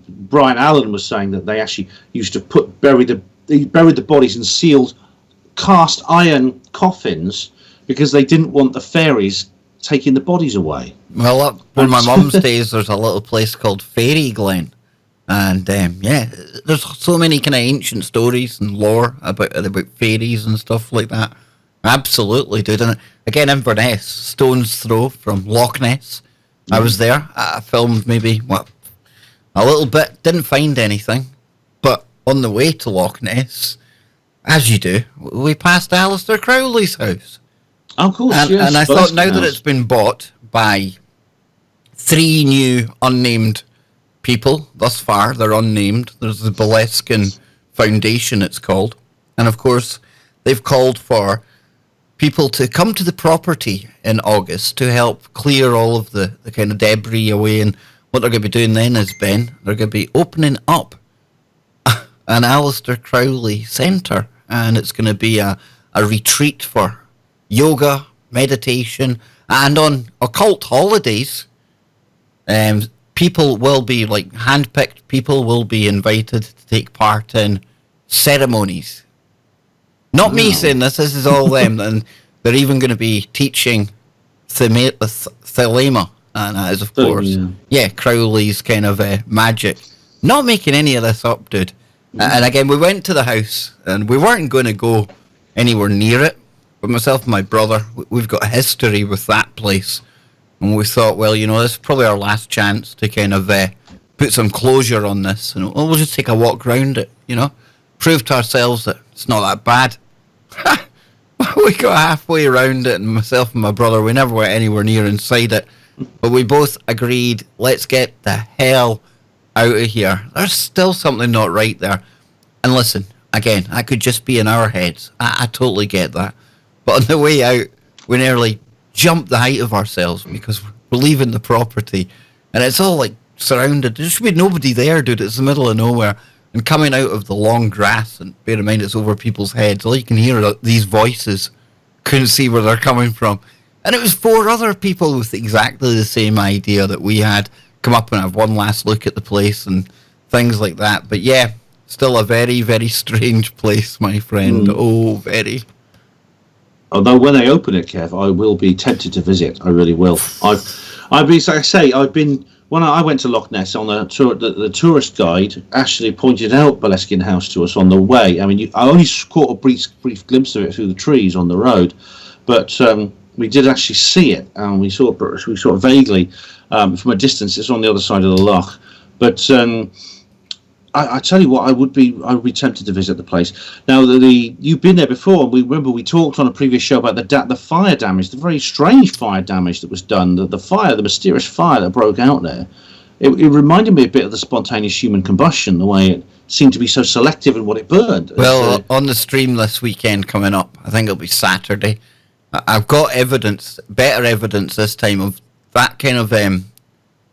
Brian Allen was saying that they actually used to bury the bodies in sealed cast iron coffins because they didn't want the fairies taking the bodies away. Well, up where my mum's days, there's a little place called Fairy Glen. And there's so many kind of ancient stories and lore about fairies and stuff like that. Absolutely, dude. And again, Inverness, stone's throw from Loch Ness. I was there. I filmed maybe a little bit. Didn't find anything, but on the way to Loch Ness, as you do, we passed Aleister Crowley's house. Oh, of course, and I thought now that it's been bought by 3 new unnamed people thus far, they're unnamed. There's the Boleskine Foundation, it's called, and of course they've called for people to come to the property in August to help clear all of the kind of debris away. And what they're going to be doing then is, Ben, they're going to be opening up an Aleister Crowley centre, and it's going to be a retreat for yoga, meditation, and on occult holidays, people will be, like, handpicked people will be invited to take part in ceremonies. Not me saying this is all them, and they're even going to be teaching Thelema, and that is, of course, Crowley's kind of magic. Not making any of this up, dude. And again, we went to the house, and we weren't going to go anywhere near it, but myself and my brother, we've got a history with that place, and we thought, well, you know, this is probably our last chance to kind of put some closure on this, and we'll just take a walk around it, you know, prove to ourselves that it's not that bad. We got halfway around it, and myself and my brother, we never went anywhere near inside it, but we both agreed, let's get the hell out of here. There's still something not right there. And listen, again, that could just be in our heads. I totally get that. But on the way out, we nearly jumped the height of ourselves because we're leaving the property, and it's all like surrounded. There should be nobody there, dude. It's the middle of nowhere. And coming out of the long grass, and bear in mind it's over people's heads, all you can hear are these voices. Couldn't see where they're coming from. And it was 4 other people with exactly the same idea that we had come up and have one last look at the place and things like that. But yeah, still a very, very strange place, my friend. Oh, very. Although when they open it, Kev, I will be tempted to visit. I really will. I've been, like I say, when I went to Loch Ness on the tour, the tourist guide actually pointed out Boleskine House to us on the way. I mean, I only caught a brief glimpse of it through the trees on the road, but we did actually see it, and we saw it vaguely from a distance. It's on the other side of the loch, but I tell you what, I would be tempted to visit the place. Now, you've been there before. We talked on a previous show about the fire damage, the very strange fire damage that was done. The mysterious fire that broke out there. It reminded me a bit of the spontaneous human combustion, the way it seemed to be so selective in what it burned. Well, on the stream this weekend coming up, I think it'll be Saturday, I've got better evidence this time of that kind of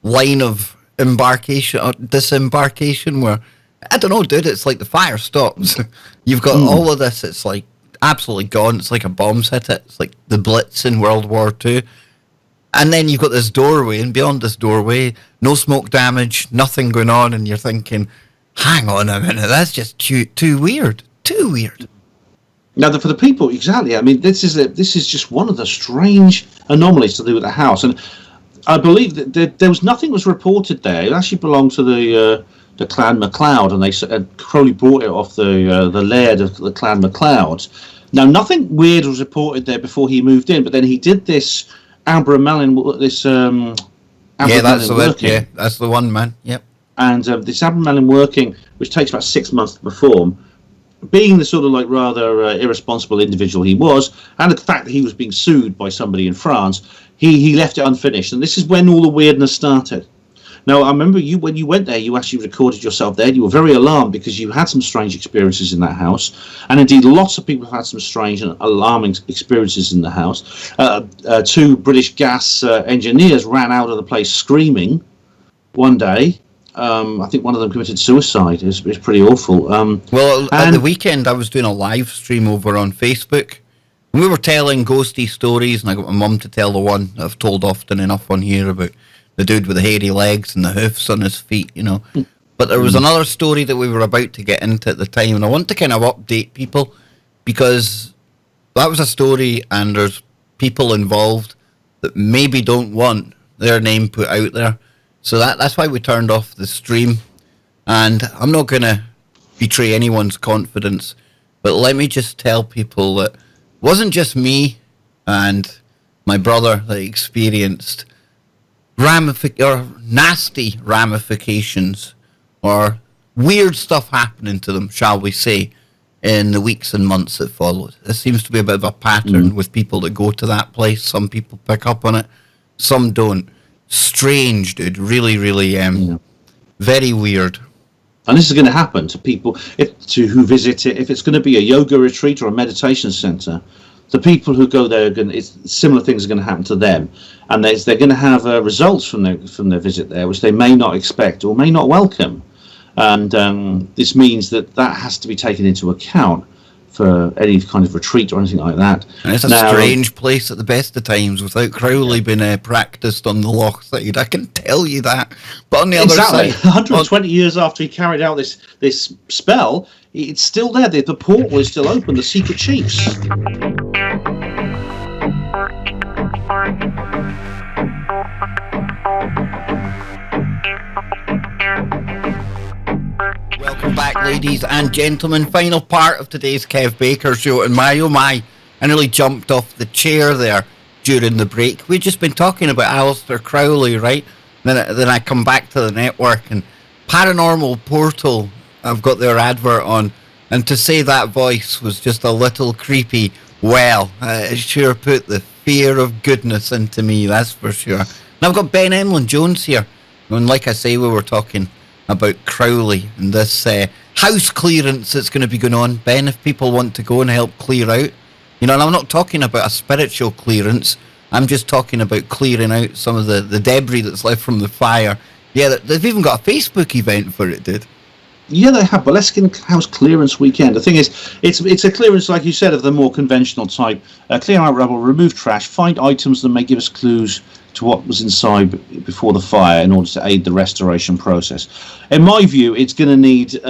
line of embarkation or disembarkation where, I don't know, dude, it's like the fire stops. You've got all of this, it's like absolutely gone. It's like a bomb's hit it. It's like the Blitz in World War II. And then you've got this doorway, and beyond this doorway, no smoke damage, nothing going on, and you're thinking, hang on a minute, that's just too weird. Too weird. Now, for the people, exactly. I mean, this is just one of the strange anomalies to do with the house, and I believe that there was nothing was reported there. It actually belonged to the Clan MacLeod, and Crowley bought it off the laird of the Clan MacLeod. Now, nothing weird was reported there before he moved in, but then he did this Abramelin, that's the one. Yeah, that's the one, man. Yep. And this Abramelin working, which takes about 6 months to perform, being the sort of like rather irresponsible individual he was, and the fact that he was being sued by somebody in France, he left it unfinished, and this is when all the weirdness started. Now, I remember when you went there, you actually recorded yourself there. You were very alarmed because you had some strange experiences in that house. And indeed, lots of people have had some strange and alarming experiences in the house. 2 British gas engineers ran out of the place screaming one day. I think one of them committed suicide. It's pretty awful. At the weekend, I was doing a live stream over on Facebook. And we were telling ghosty stories, and I got my mum to tell the one that I've told often enough on here about the dude with the hairy legs and the hoofs on his feet, you know. But there was another story that we were about to get into at the time, and I want to kind of update people because that was a story and there's people involved that maybe don't want their name put out there. So that's why we turned off the stream. And I'm not going to betray anyone's confidence, but let me just tell people that it wasn't just me and my brother that experienced nasty ramifications or weird stuff happening to them, shall we say, in the weeks and months that followed. There seems to be a bit of a pattern with people that go to that place. Some people pick up on it, some don't. Strange, dude. Really, really, very weird. And this is going to happen to people who visit it. If it's going to be a yoga retreat or a meditation center, the people who go there, similar things are going to happen to them, and they're going to have results from their visit there, which they may not expect or may not welcome. And this means that has to be taken into account for any kind of retreat or anything like that. And it's a strange place at the best of times without Crowley being practiced on the loch side. I can tell you that. But on the other side, 120 years after he carried out this spell, it's still there. The portal is still open. The secret chiefs. Welcome back, ladies and gentlemen. Final part of today's Kev Baker show. And my, oh my, I nearly jumped off the chair there during the break. We've just been talking about Aleister Crowley, right? Then I come back to the network and Paranormal Portal, I've got their advert on. And to say that voice was just a little creepy, well, it sure put the fear of goodness into me, that's for sure. And I've got Ben Emlyn-Jones here. And like I say, we were talking about Crowley and this house clearance that's going to be going on. Ben, if people want to go and help clear out, you know, and I'm not talking about a spiritual clearance, I'm just talking about clearing out some of the debris that's left from the fire. Yeah, they've even got a Facebook event for it, dude. Yeah, they have, but let's get house clearance weekend. The thing is, it's a clearance, like you said, of the more conventional type. Clear out rubble, remove trash, find items that may give us clues to what was inside before the fire in order to aid the restoration process. In my view, it's going to need,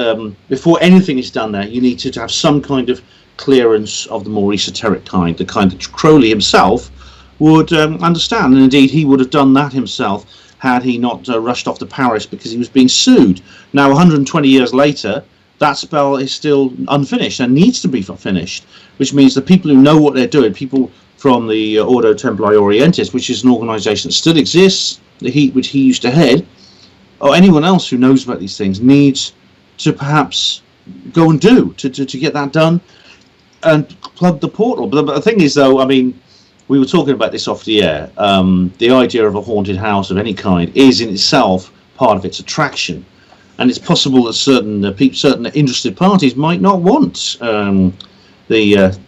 before anything is done there, you need to have some kind of clearance of the more esoteric kind, the kind that Crowley himself would understand. And indeed, he would have done that himself had he not rushed off to Paris because he was being sued. Now, 120 years later, that spell is still unfinished and needs to be finished, which means the people who know what they're doing, people from the Ordo Templi Orientis, which is an organisation that still exists, which he used to head, or anyone else who knows about these things, needs to perhaps go and to get that done and plug the portal. But the thing is, though, I mean, we were talking about this off the air. The idea of a haunted house of any kind is in itself part of its attraction, and it's possible that certain interested parties might not want the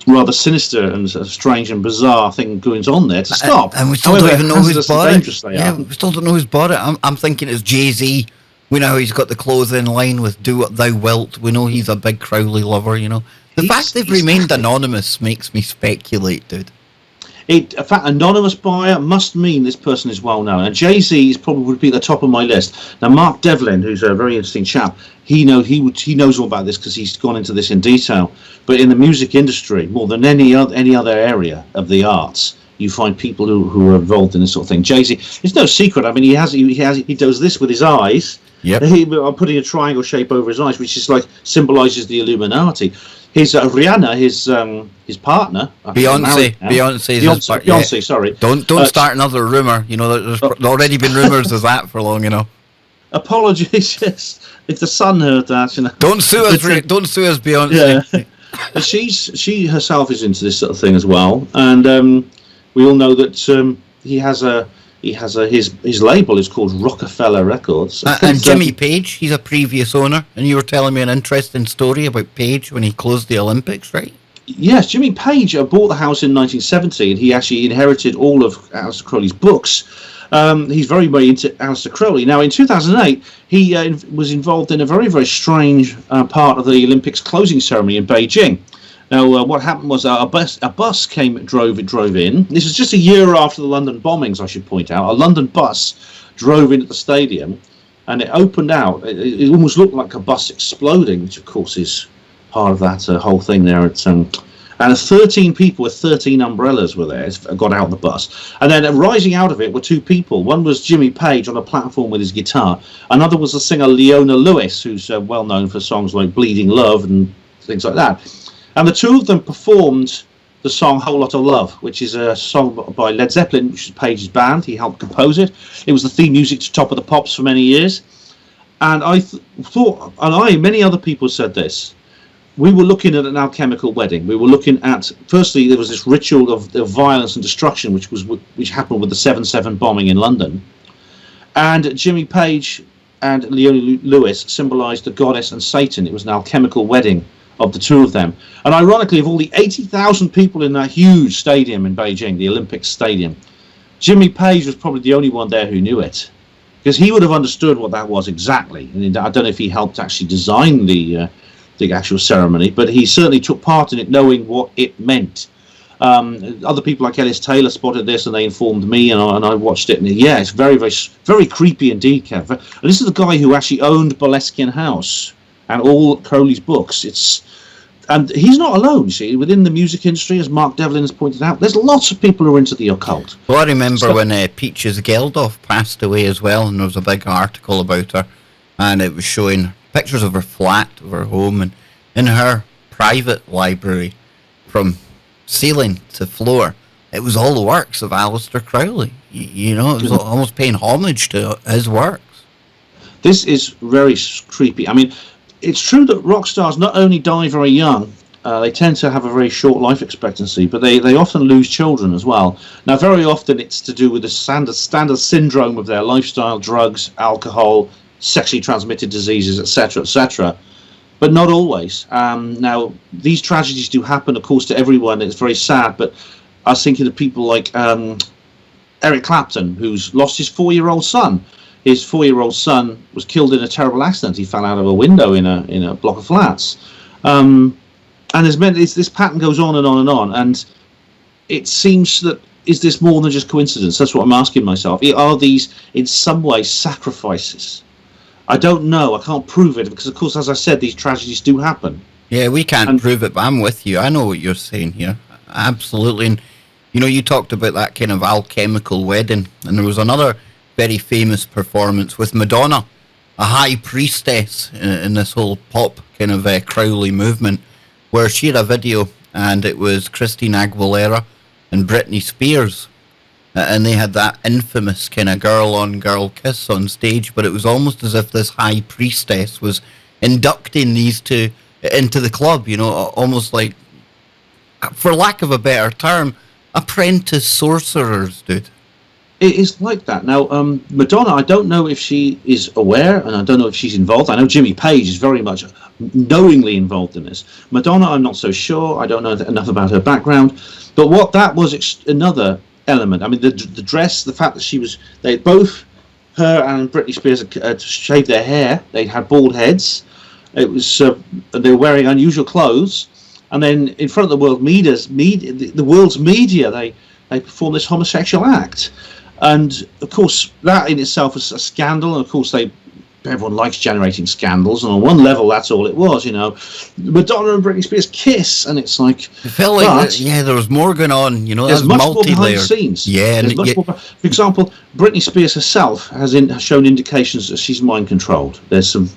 rather sinister and strange and bizarre thing going on there to stop. And we still don't even know who's bought it. Yeah, we still don't know who's bought it. I'm thinking it's Jay-Z. We know he's got the clothing line with "Do What Thou Wilt." We know he's a big Crowley lover. You know, the fact they've remained anonymous makes me speculate, dude. In fact, anonymous buyer must mean this person is well known. And Jay-Z is probably would be at the top of my list. Now, Mark Devlin, who's a very interesting chap, he knows all about this because he's gone into this in detail. But in the music industry, more than any other area of the arts, you find people who are involved in this sort of thing. Jay-Z, it's no secret. I mean, he does this with his eyes. Yep. I'm putting a triangle shape over his eyes, which is like symbolizes the Illuminati. His Rihanna, his partner, Beyonce. Sorry. Don't start another rumor. You know, there's already been rumors of that for long. You know. Apologies. Yes, if the Sun heard that, you know. Don't sue us. Don't sue us, Beyonce. Yeah. But she herself is into this sort of thing as well, and we all know that his label is called Rockefeller Records. And Jimmy Page, he's a previous owner, and you were telling me an interesting story about Page when he closed the Olympics, right? Yes, Jimmy Page bought the house in 1970, and he actually inherited all of Aleister Crowley's books. He's very, very into Aleister Crowley. Now, in 2008, he was involved in a very, very strange part of the Olympics closing ceremony in Beijing. Now, what happened was a bus drove in. This was just a year after the London bombings, I should point out. A London bus drove into the stadium, and it opened out. It almost looked like a bus exploding, which, of course, is part of that whole thing there. And 13 people with 13 umbrellas were there, got out of the bus. And then rising out of it were two people. One was Jimmy Page on a platform with his guitar. Another was the singer Leona Lewis, who's well known for songs like Bleeding Love and things like that. And the two of them performed the song Whole Lot of Love, which is a song by Led Zeppelin, which is Page's band. He helped compose it. It was the theme music to Top of the Pops for many years. And I thought, and many other people said this, we were looking at an alchemical wedding. We were looking at, firstly, there was this ritual of violence and destruction, which happened with the 7/7 bombing in London. And Jimmy Page and Leona Lewis symbolised the goddess and Satan. It was an alchemical wedding of the two of them. And ironically, of all the 80,000 people in that huge stadium in Beijing, the Olympic Stadium, Jimmy Page was probably the only one there who knew it, because he would have understood what that was exactly. And I don't know if he helped actually design the actual ceremony, but he certainly took part in it, knowing what it meant. Other people like Ellis Taylor spotted this, and they informed me, and I watched it. And yeah, it's very, very, very creepy indeed, Kev. And this is the guy who actually owned Boleskine House and all Crowley's books. And he's not alone, you see. Within the music industry, as Mark Devlin has pointed out, there's lots of people who are into the occult. Well, I remember when Peaches Geldof passed away as well, and there was a big article about her, and it was showing pictures of her flat, of her home, and in her private library, from ceiling to floor, it was all the works of Aleister Crowley. You know, it was almost paying homage to his works. This is very creepy. I mean, it's true that rock stars not only die very young, they tend to have a very short life expectancy, but they often lose children as well. Now, very often it's to do with the standard syndrome of their lifestyle, drugs, alcohol, sexually transmitted diseases, etc., etc., but not always. Now, these tragedies do happen, of course, to everyone. It's very sad, but I was thinking of people like Eric Clapton, who's lost his 4-year-old son. His 4-year-old son was killed in a terrible accident. He fell out of a window in a block of flats. And this pattern goes on and on and on. And it seems that, is this more than just coincidence? That's what I'm asking myself. Are these, in some way, sacrifices? I don't know. I can't prove it because, of course, as I said, these tragedies do happen. Yeah, we can't prove it, but I'm with you. I know what you're saying here. Absolutely. And, you know, you talked about that kind of alchemical wedding, and there was another very famous performance with Madonna, a high priestess in this whole pop kind of Crowley movement, where she had a video, and it was Christina Aguilera and Britney Spears, and they had that infamous kind of girl-on-girl kiss on stage, but it was almost as if this high priestess was inducting these two into the club, you know, almost like, for lack of a better term, apprentice sorcerers, dude. It is like that. Now, Madonna, I don't know if she is aware, and I don't know if she's involved. I know Jimmy Page is very much knowingly involved in this. Madonna, I'm not so sure. I don't know enough about her background. But what that was another element. I mean, the dress, the fact that they both, her and Britney Spears, had shaved their hair. They had bald heads. It was they were wearing unusual clothes. And then in front of the world's media, they perform this homosexual act. And of course, that in itself is a scandal. And of course, everyone likes generating scandals. And on one level, that's all it was. Madonna and Britney Spears kiss, and it's like It felt like there was more going on. There's much more behind the scenes. Yeah, there's much more. For example, Britney Spears herself has shown indications that she's mind controlled. There's some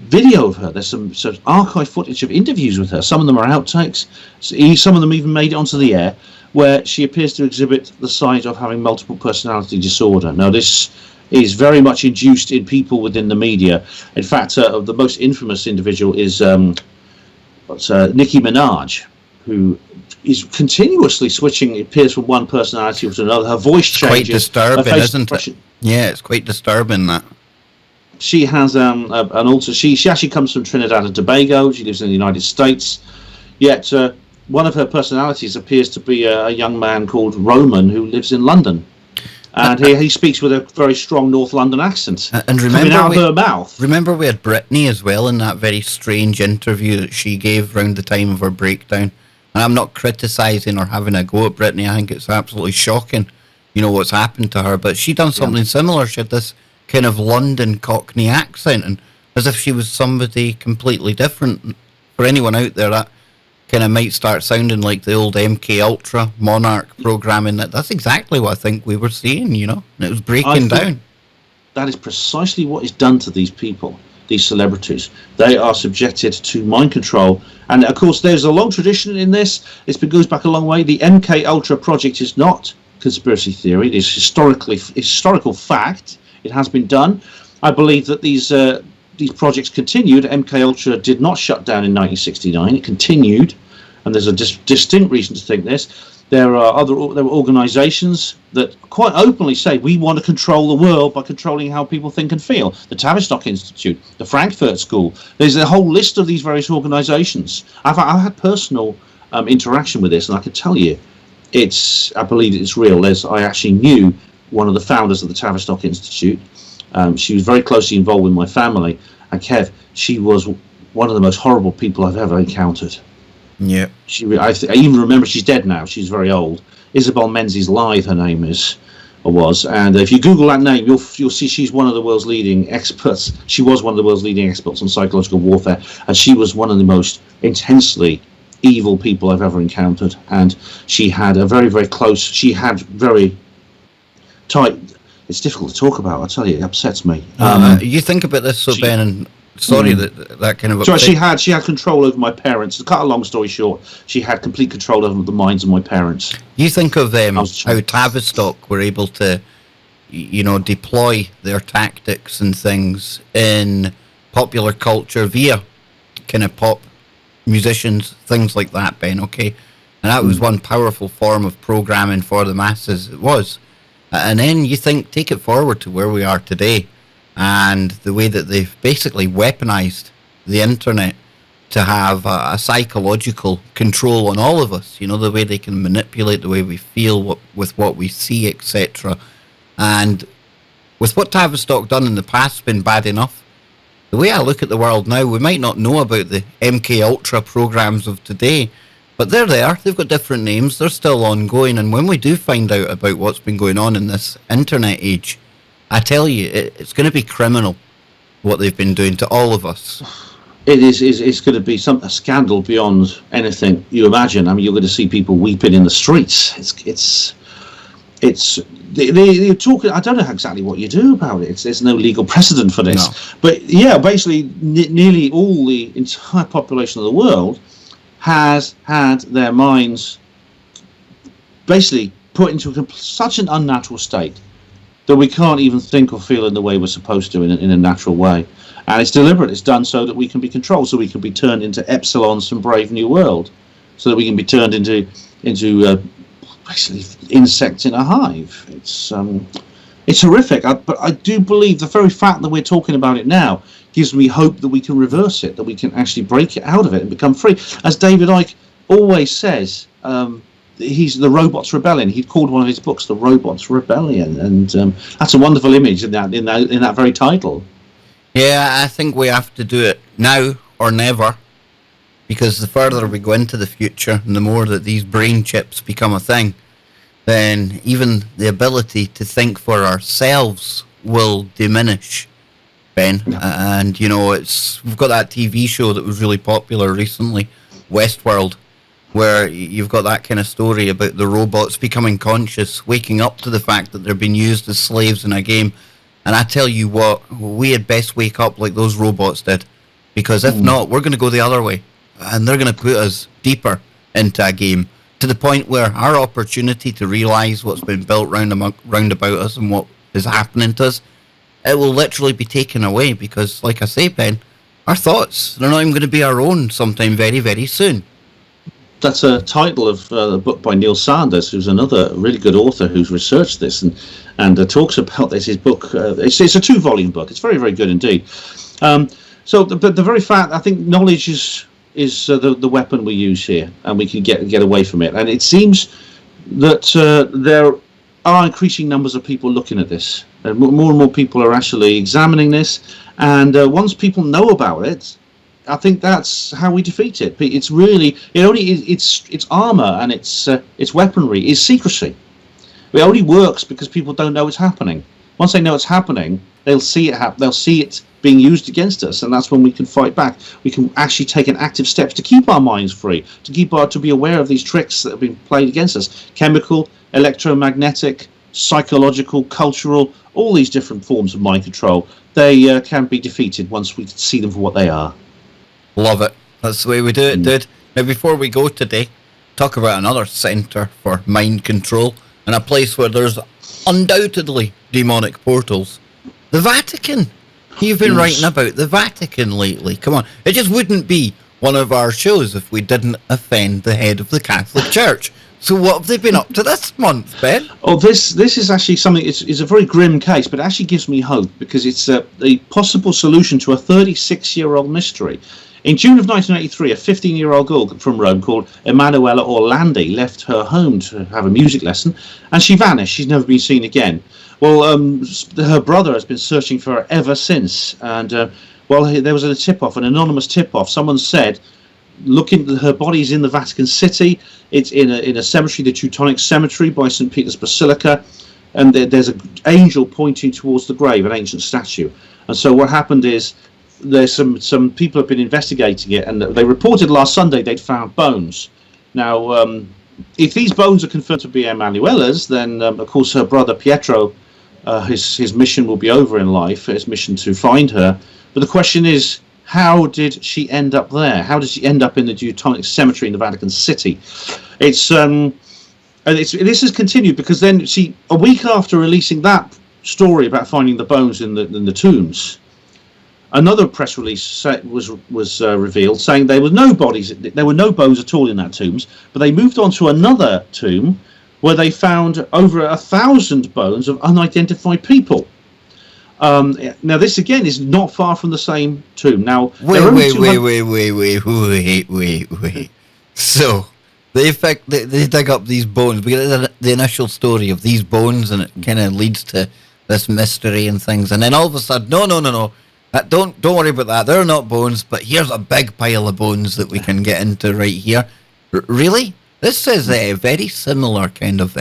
video of her. There's some archive footage of interviews with her. Some of them are outtakes. Some of them even made it onto the air, where she appears to exhibit the signs of having multiple personality disorder. Now, this is very much induced in people within the media. In fact, the most infamous individual is Nicki Minaj, who is continuously switching. It appears from one personality to another. Her voice changes. Quite disturbing, isn't it? Yeah, it's quite disturbing that. She has an alter. She actually comes from Trinidad and Tobago. She lives in the United States. Yet one of her personalities appears to be a young man called Roman who lives in London. And he speaks with a very strong North London accent. And remember, coming out of her mouth. Remember we had Britney as well in that very strange interview that she gave around the time of her breakdown. And I'm not criticising or having a go at Britney. I think it's absolutely shocking, what's happened to her. But she done something similar. She had this kind of London Cockney accent, and as if she was somebody completely different. For anyone out there, that kind of might start sounding like the old MK Ultra Monarch programming. That's exactly what I think we were seeing, and it was breaking down. That is precisely what is done to these people, these celebrities. They are subjected to mind control, and of course there's a long tradition in this. It goes back a long way. The MK Ultra project is not conspiracy theory. It is historical fact. It has been done. I believe that these projects continued. MK Ultra did not shut down in 1969. It continued, and there's a distinct reason to think this. There were organisations that quite openly say we want to control the world by controlling how people think and feel. The Tavistock Institute, the Frankfurt School. There's a whole list of these various organisations. I've had personal interaction with this, and I can tell you, I believe it's real. I actually knew one of the founders of the Tavistock Institute. She was very closely involved with my family, and Kev, she was one of the most horrible people I've ever encountered. Yeah. I even remember, she's dead now. She's very old. Isabel Menzies Live, her name was, and if you Google that name, you'll see she's one of the world's leading experts. She was one of the world's leading experts on psychological warfare, and she was one of the most intensely evil people I've ever encountered. And she had a very, very close. She had very tight. It's difficult to talk about. I tell you, it upsets me. You think about this, Ben, and sorry that kind of. So she had control over my parents. To cut a long story short, she had complete control over the minds of my parents. You think of how Tavistock were able to, deploy their tactics and things in popular culture via kind of pop musicians, things like that, Ben. Okay, and that was one powerful form of programming for the masses. It was. And then you take it forward to where we are today, and the way that they've basically weaponized the internet to have a psychological control on all of us. The way they can manipulate the way we feel, with what we see, etc. And with what Tavistock done in the past has been bad enough. The way I look at the world now, we might not know about the MK Ultra programs of today, but they're there. They've got different names. They're still ongoing. And when we do find out about what's been going on in this internet age, I tell you, it's going to be criminal what they've been doing to all of us. It's going to be a scandal beyond anything you imagine. I mean, you're going to see people weeping in the streets. They're talking. I don't know exactly what you do about it. There's no legal precedent for this. No. But yeah, basically, nearly all the entire population of the world has had their minds basically put into such an unnatural state that we can't even think or feel in the way we're supposed to in a natural way. And it's deliberate. It's done so that we can be controlled, so we can be turned into epsilons from Brave New World, so that we can be turned into basically insects in a hive. It's horrific. But I do believe the very fact that we're talking about it now gives me hope that we can reverse it, that we can actually break it out of it and become free. As David Icke always says, he's the Robots Rebellion. He called one of his books The Robots Rebellion, and that's a wonderful image in that very title. Yeah, I think we have to do it now or never, because the further we go into the future and the more that these brain chips become a thing, then even the ability to think for ourselves will diminish, Ben. And we've got that TV show that was really popular recently, Westworld, where you've got that kind of story about the robots becoming conscious, waking up to the fact that they're being used as slaves in a game. And I tell you what, we had best wake up like those robots did, because if not, we're going to go the other way, and they're going to put us deeper into a game, to the point where our opportunity to realise what's been built round about us and what is happening to us, it will literally be taken away, because, like I say, Ben, our thoughts, they're not even going to be our own sometime very, very soon. That's a title of a book by Neil Sanders, who's another really good author who's researched this and talks about this. His book, it's a 2-volume book. It's very, very good indeed. So the very fact, I think knowledge is the weapon we use here, and we can get away from it. And it seems that there are increasing numbers of people looking at this. More and more people are actually examining this, and once people know about it, I think that's how we defeat it. It's really its armor and its weaponry is secrecy. It only works because people don't know it's happening. Once they know it's happening, they'll see it happen. They'll see it being used against us, and that's when we can fight back. We can actually take an active steps to keep our minds free, to be aware of these tricks that have been played against us: chemical, electromagnetic, psychological, cultural, all these different forms of mind control. They can be defeated once we see them for what they are. Love it. That's the way we do it, dude. Now, before we go today, talk about another centre for mind control, and a place where there's undoubtedly demonic portals. The Vatican. You've been writing about the Vatican lately. Come on. It just wouldn't be one of our shows if we didn't offend the head of the Catholic Church. So what have they been up to this month, Ben? Oh, this is actually something. It's a very grim case, but it actually gives me hope, because it's a possible solution to a 36-year-old mystery. In June of 1983, a 15-year-old girl from Rome called Emanuela Orlandi left her home to have a music lesson, and she vanished. She's never been seen again. Well, her brother has been searching for her ever since, and there was a tip-off, an anonymous tip-off. Someone said, her body's in the Vatican City. It's in a cemetery, the Teutonic Cemetery by St. Peter's Basilica, and there's an angel pointing towards the grave, an ancient statue. And so what happened is, there's some people have been investigating it, and they reported last Sunday they'd found bones. Now, if these bones are confirmed to be Emanuela's, then of course her brother Pietro, his mission will be over in life, his mission to find her. But the question is, how did she end up there? How did she end up in the Teutonic Cemetery in the Vatican City? This has continued, because then a week after releasing that story about finding the bones in the tombs, another press release was revealed, saying there were no bones at all in that tombs, but they moved on to another tomb where they found over 1,000 bones of unidentified people. Now this again is not far from the same tomb. Now wait. So they dig up these bones. We get the initial story of these bones, and it kind of leads to this mystery and things, and then all of a sudden, no. Don't worry about that. They're not bones, but here's a big pile of bones that we can get into right here. Really? This is a very similar kind of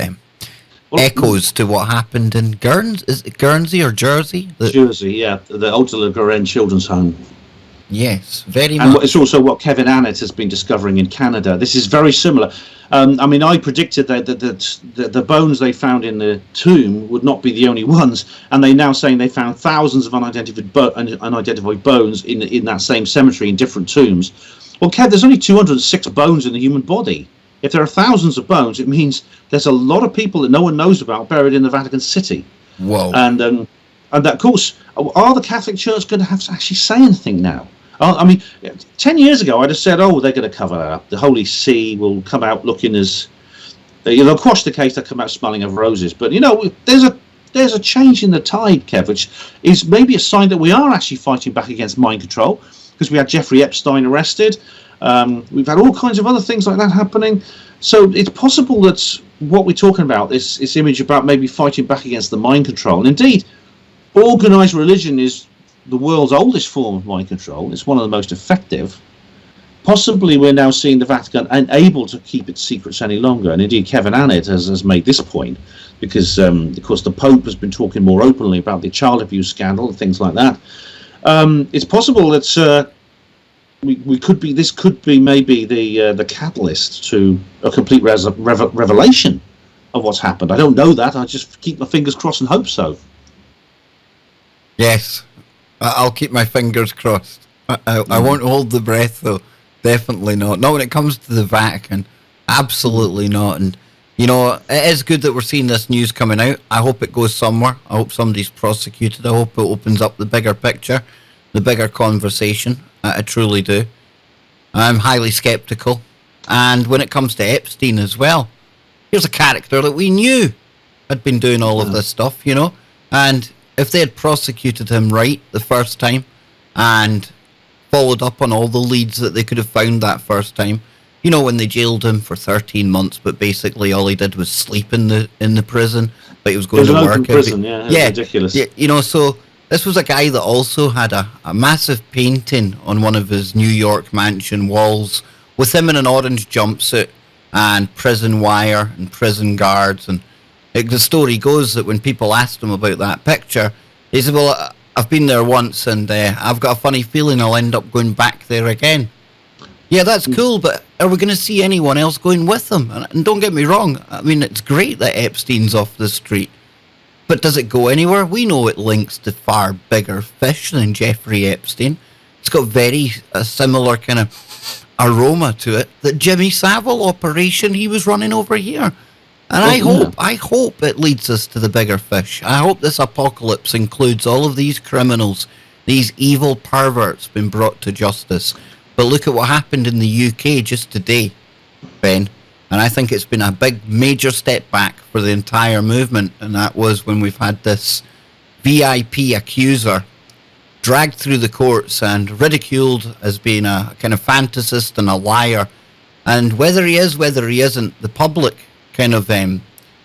echoes to what happened in Guernsey. Is it Guernsey or Jersey? Jersey, yeah. The Ultima Guernsey Children's Home. Yes, very much. And it's also what Kevin Annett has been discovering in Canada. This is very similar. I predicted that the bones they found in the tomb would not be the only ones, and they're now saying they found thousands of unidentified bones in that same cemetery in different tombs. Well, Kev, there's only 206 bones in the human body. If there are thousands of bones, it means there's a lot of people that no one knows about buried in the Vatican City. Whoa. And of course, are the Catholic Church going to have to actually say anything now? 10 years ago, I'd have said, they're going to cover that up. The Holy See will come out looking as... they'll quash the case, they'll come out smelling of roses. But, there's a change in the tide, Kev, which is maybe a sign that we are actually fighting back against mind control, because we had Jeffrey Epstein arrested. We've had all kinds of other things like that happening. So it's possible that what we're talking about, this image about maybe fighting back against the mind control. And indeed, organised religion is the world's oldest form of mind control. It's one of the most effective. possibly we're now seeing the Vatican unable to keep its secrets any longer. And indeed, Kevin Annett has made this point because, of course, the Pope has been talking more openly about the child abuse scandal and things like that. It's possible that this could be maybe the catalyst to a complete revelation of what's happened. I don't know that. I just keep my fingers crossed and hope so. Yes, I'll keep my fingers crossed. I won't hold the breath, though. Definitely not. Not when it comes to the Vatican. Absolutely not. And, you know, it is good that we're seeing this news coming out. I hope it goes somewhere. I hope somebody's prosecuted. I hope it opens up the bigger picture, the bigger conversation. I truly do. I'm highly sceptical. And when it comes to Epstein as well, here's a character that we knew had been doing all of this stuff, you know. And if they had prosecuted him right the first time and followed up on all the leads that they could have found that first time, you know, when they jailed him for 13 months, but basically all he did was sleep in the prison, but he was going to work. Open prison, yeah, ridiculous. Yeah, you know, so this was a guy that also had a massive painting on one of his New York mansion walls with him in an orange jumpsuit and prison wire and prison guards. And the story goes that when people asked him about that picture, he said, well, I've been there once and I've got a funny feeling I'll end up going back there again. Yeah, that's cool, but are we going to see anyone else going with him? And don't get me wrong, I mean, it's great that Epstein's off the street, but does it go anywhere? We know it links to far bigger fish than Jeffrey Epstein. It's got very similar kind of aroma to it. That Jimmy Savile operation he was running over here. And I hope it leads us to the bigger fish. I hope this apocalypse includes all of these criminals, these evil perverts being brought to justice. But look at what happened in the UK just today, Ben. And I think it's been a big, major step back for the entire movement. And that was when we've had this VIP accuser dragged through the courts and ridiculed as being a kind of fantasist and a liar. And whether he is, whether he isn't, the public kind of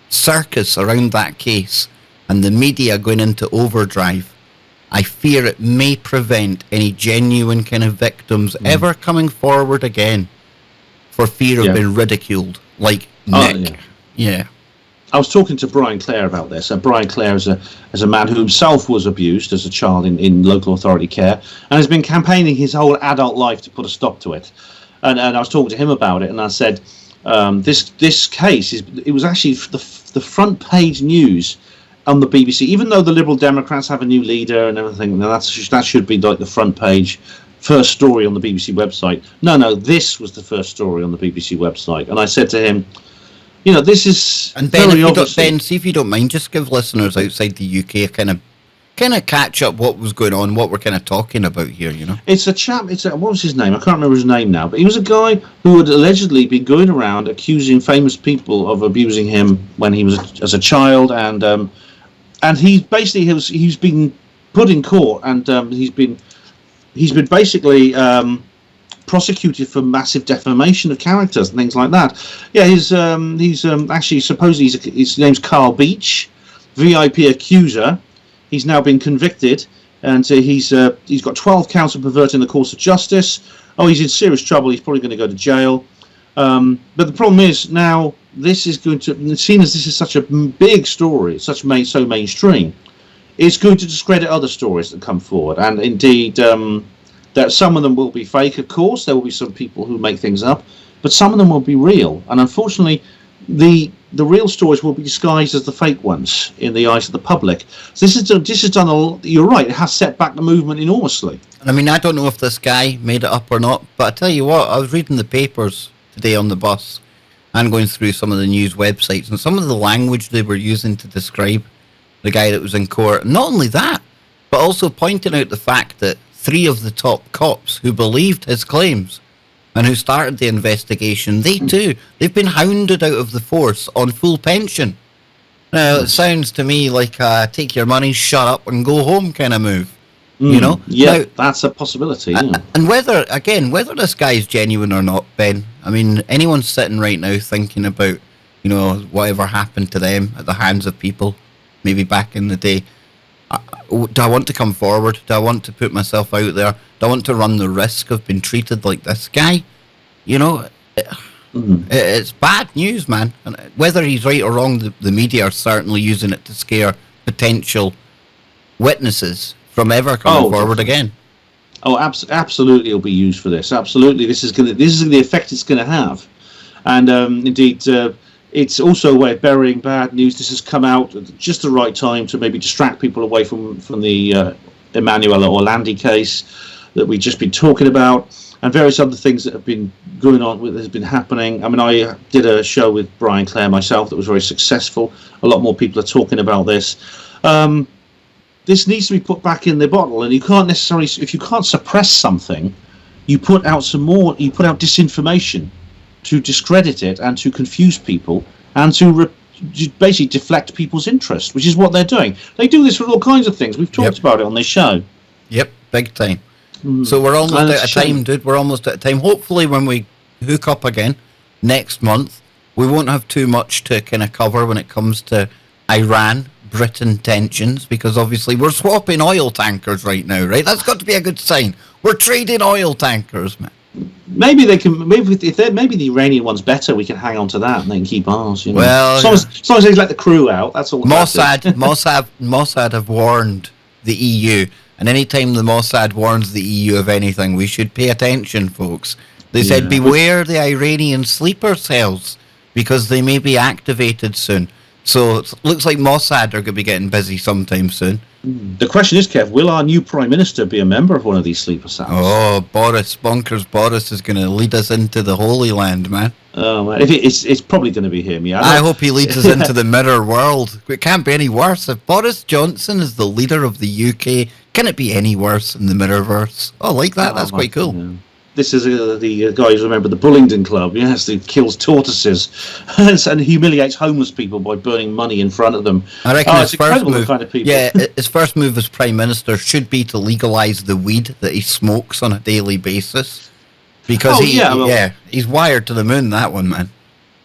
circus around that case and the media going into overdrive, I fear it may prevent any genuine kind of victims ever coming forward again for fear of being ridiculed, like Nick. Yeah. I was talking to Brian Clare about this. Brian Clare is a man who himself was abused as a child in local authority care and has been campaigning his whole adult life to put a stop to it. And I was talking to him about it, and I said, this case it was actually the front page news on the BBC, even though the Liberal Democrats have a new leader and everything. Now that should be like the front page first story on the BBC website. No, this was the first story on the BBC website. And I said to him, you know, this is and Ben, see if you don't mind, just give listeners outside the UK a kind of catch up what was going on, what we're kind of talking about here, you know. It's a chap, what was his name? I can't remember his name now, but he was a guy who had allegedly been going around accusing famous people of abusing him when he was as a child, and he basically he's been put in court, and he's been basically prosecuted for massive defamation of characters and things like that. Yeah, he's actually supposedly his name's Carl Beach, VIP accuser. He's now been convicted, and he's got 12 counts of perverting the course of justice. Oh, he's in serious trouble. He's probably going to go to jail. But the problem is now this is going to, seen as this is such a big story, so mainstream, it's going to discredit other stories that come forward. And indeed, that some of them will be fake, of course. There will be some people who make things up, but some of them will be real. And unfortunately, the real stories will be disguised as the fake ones in the eyes of the public. So this is done. You're right. It has set back the movement enormously. I mean, I don't know if this guy made it up or not, but I tell you what, I was reading the papers today on the bus and going through some of the news websites, and some of the language they were using to describe the guy that was in court. Not only that, but also pointing out the fact that 3 of the top cops who believed his claims and who started the investigation, they've been hounded out of the force on full pension. Now, it sounds to me like a take your money, shut up and go home kind of move. You know? Yeah, now, that's a possibility. Yeah. And whether this guy is genuine or not, Ben, I mean, anyone sitting right now thinking about, you know, whatever happened to them at the hands of people, maybe back in the day, do I want to come forward? Do I want to put myself out there? Do I want to run the risk of being treated like this guy? you know, it's bad news, man. And whether he's right or wrong, the media are certainly using it to scare potential witnesses from ever coming forward again. Oh, absolutely, it'll be used for this. Absolutely, this is the effect it's going to have, and indeed, it's also a way of burying bad news. This has come out at just the right time to maybe distract people away from the Emanuela Orlandi case that we've just been talking about, and various other things that have been going on, that has been happening. I mean, I did a show with Brian Clare myself that was very successful. A lot more people are talking about this. This needs to be put back in the bottle, and you can't necessarily, if you can't suppress something, you put out disinformation to discredit it and to confuse people and to basically deflect people's interest, which is what they're doing. They do this with all kinds of things. We've talked about it on this show. Yep, big time. So we're almost out of time, dude. We're almost out of time. Hopefully when we hook up again next month, we won't have too much to kind of cover when it comes to Iran, Britain tensions, because obviously we're swapping oil tankers right now, right? That's got to be a good sign. We're trading oil tankers, man. Maybe they can. Maybe the Iranian one's better. We can hang on to that and they can keep ours. You know? Well, as long as they let the crew out, that's all. Mossad have warned the EU, and anytime the Mossad warns the EU of anything, we should pay attention, folks. They said beware the Iranian sleeper cells because they may be activated soon. So it looks like Mossad are going to be getting busy sometime soon. The question is, Kev, will our new Prime Minister be a member of one of these sleeper cells? Oh, Bonkers Boris is going to lead us into the Holy Land, man. Oh, man. It's probably going to be him, yeah. I hope he leads us into the mirror world. It can't be any worse. If Boris Johnson is the leader of the UK, can it be any worse in the Mirrorverse? Oh, I like that. That's quite cool. Yeah. This is the guy who's remember the Bullingdon Club, yes, that kills tortoises and humiliates homeless people by burning money in front of them. I reckon his first move, kind of people. his first move as Prime Minister should be to legalise the weed that he smokes on a daily basis. Because he's wired to the moon, that one, man.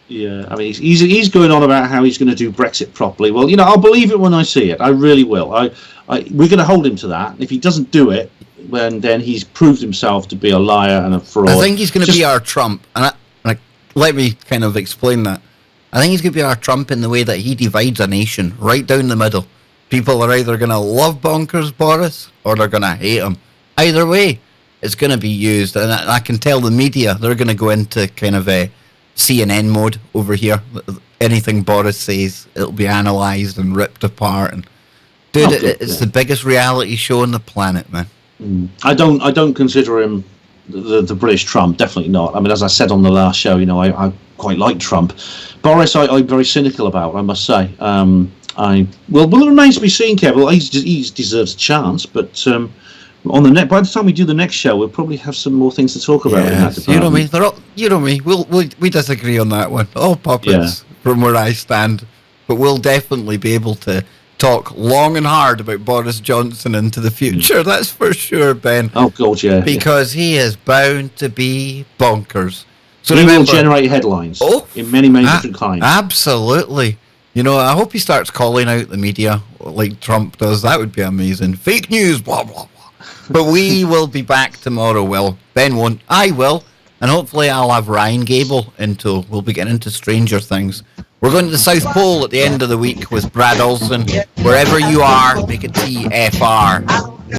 Yeah, I mean, he's going on about how he's going to do Brexit properly. Well, I'll believe it when I see it. I really will. We're going to hold him to that. If he doesn't do it, then he's proved himself to be a liar and a fraud. I think he's going to be our Trump, and let me kind of explain that. I think he's going to be our Trump in the way that he divides a nation right down the middle. People are either going to love Bonkers Boris or they're going to hate him. Either way, it's going to be used, and I can tell the media, they're going to go into kind of a CNN mode over here. Anything Boris says, it'll be analysed and ripped apart. And dude, it's the biggest reality show on the planet, man. I don't consider him the British Trump. Definitely not. I mean, as I said on the last show, I quite like Trump. Boris, I'm very cynical about, I must say. It remains to be seen, Kev. Well, he deserves a chance, but by the time we do the next show, we'll probably have some more things to talk about in that department. You know me. We disagree on that one. All puppets from where I stand, but we'll definitely be able to talk long and hard about Boris Johnson into the future. That's for sure, Ben. Oh God, yeah. Because he is bound to be bonkers. So he will generate headlines in many different kinds. Absolutely. I hope he starts calling out the media like Trump does. That would be amazing. Fake news, blah blah blah. But we will be back tomorrow. Well, Ben won't. I will. And hopefully I'll have Ryan Gable we'll be getting into Stranger Things. We're going to the South Pole at the end of the week with Brad Olsen. Wherever you are, make it TFR.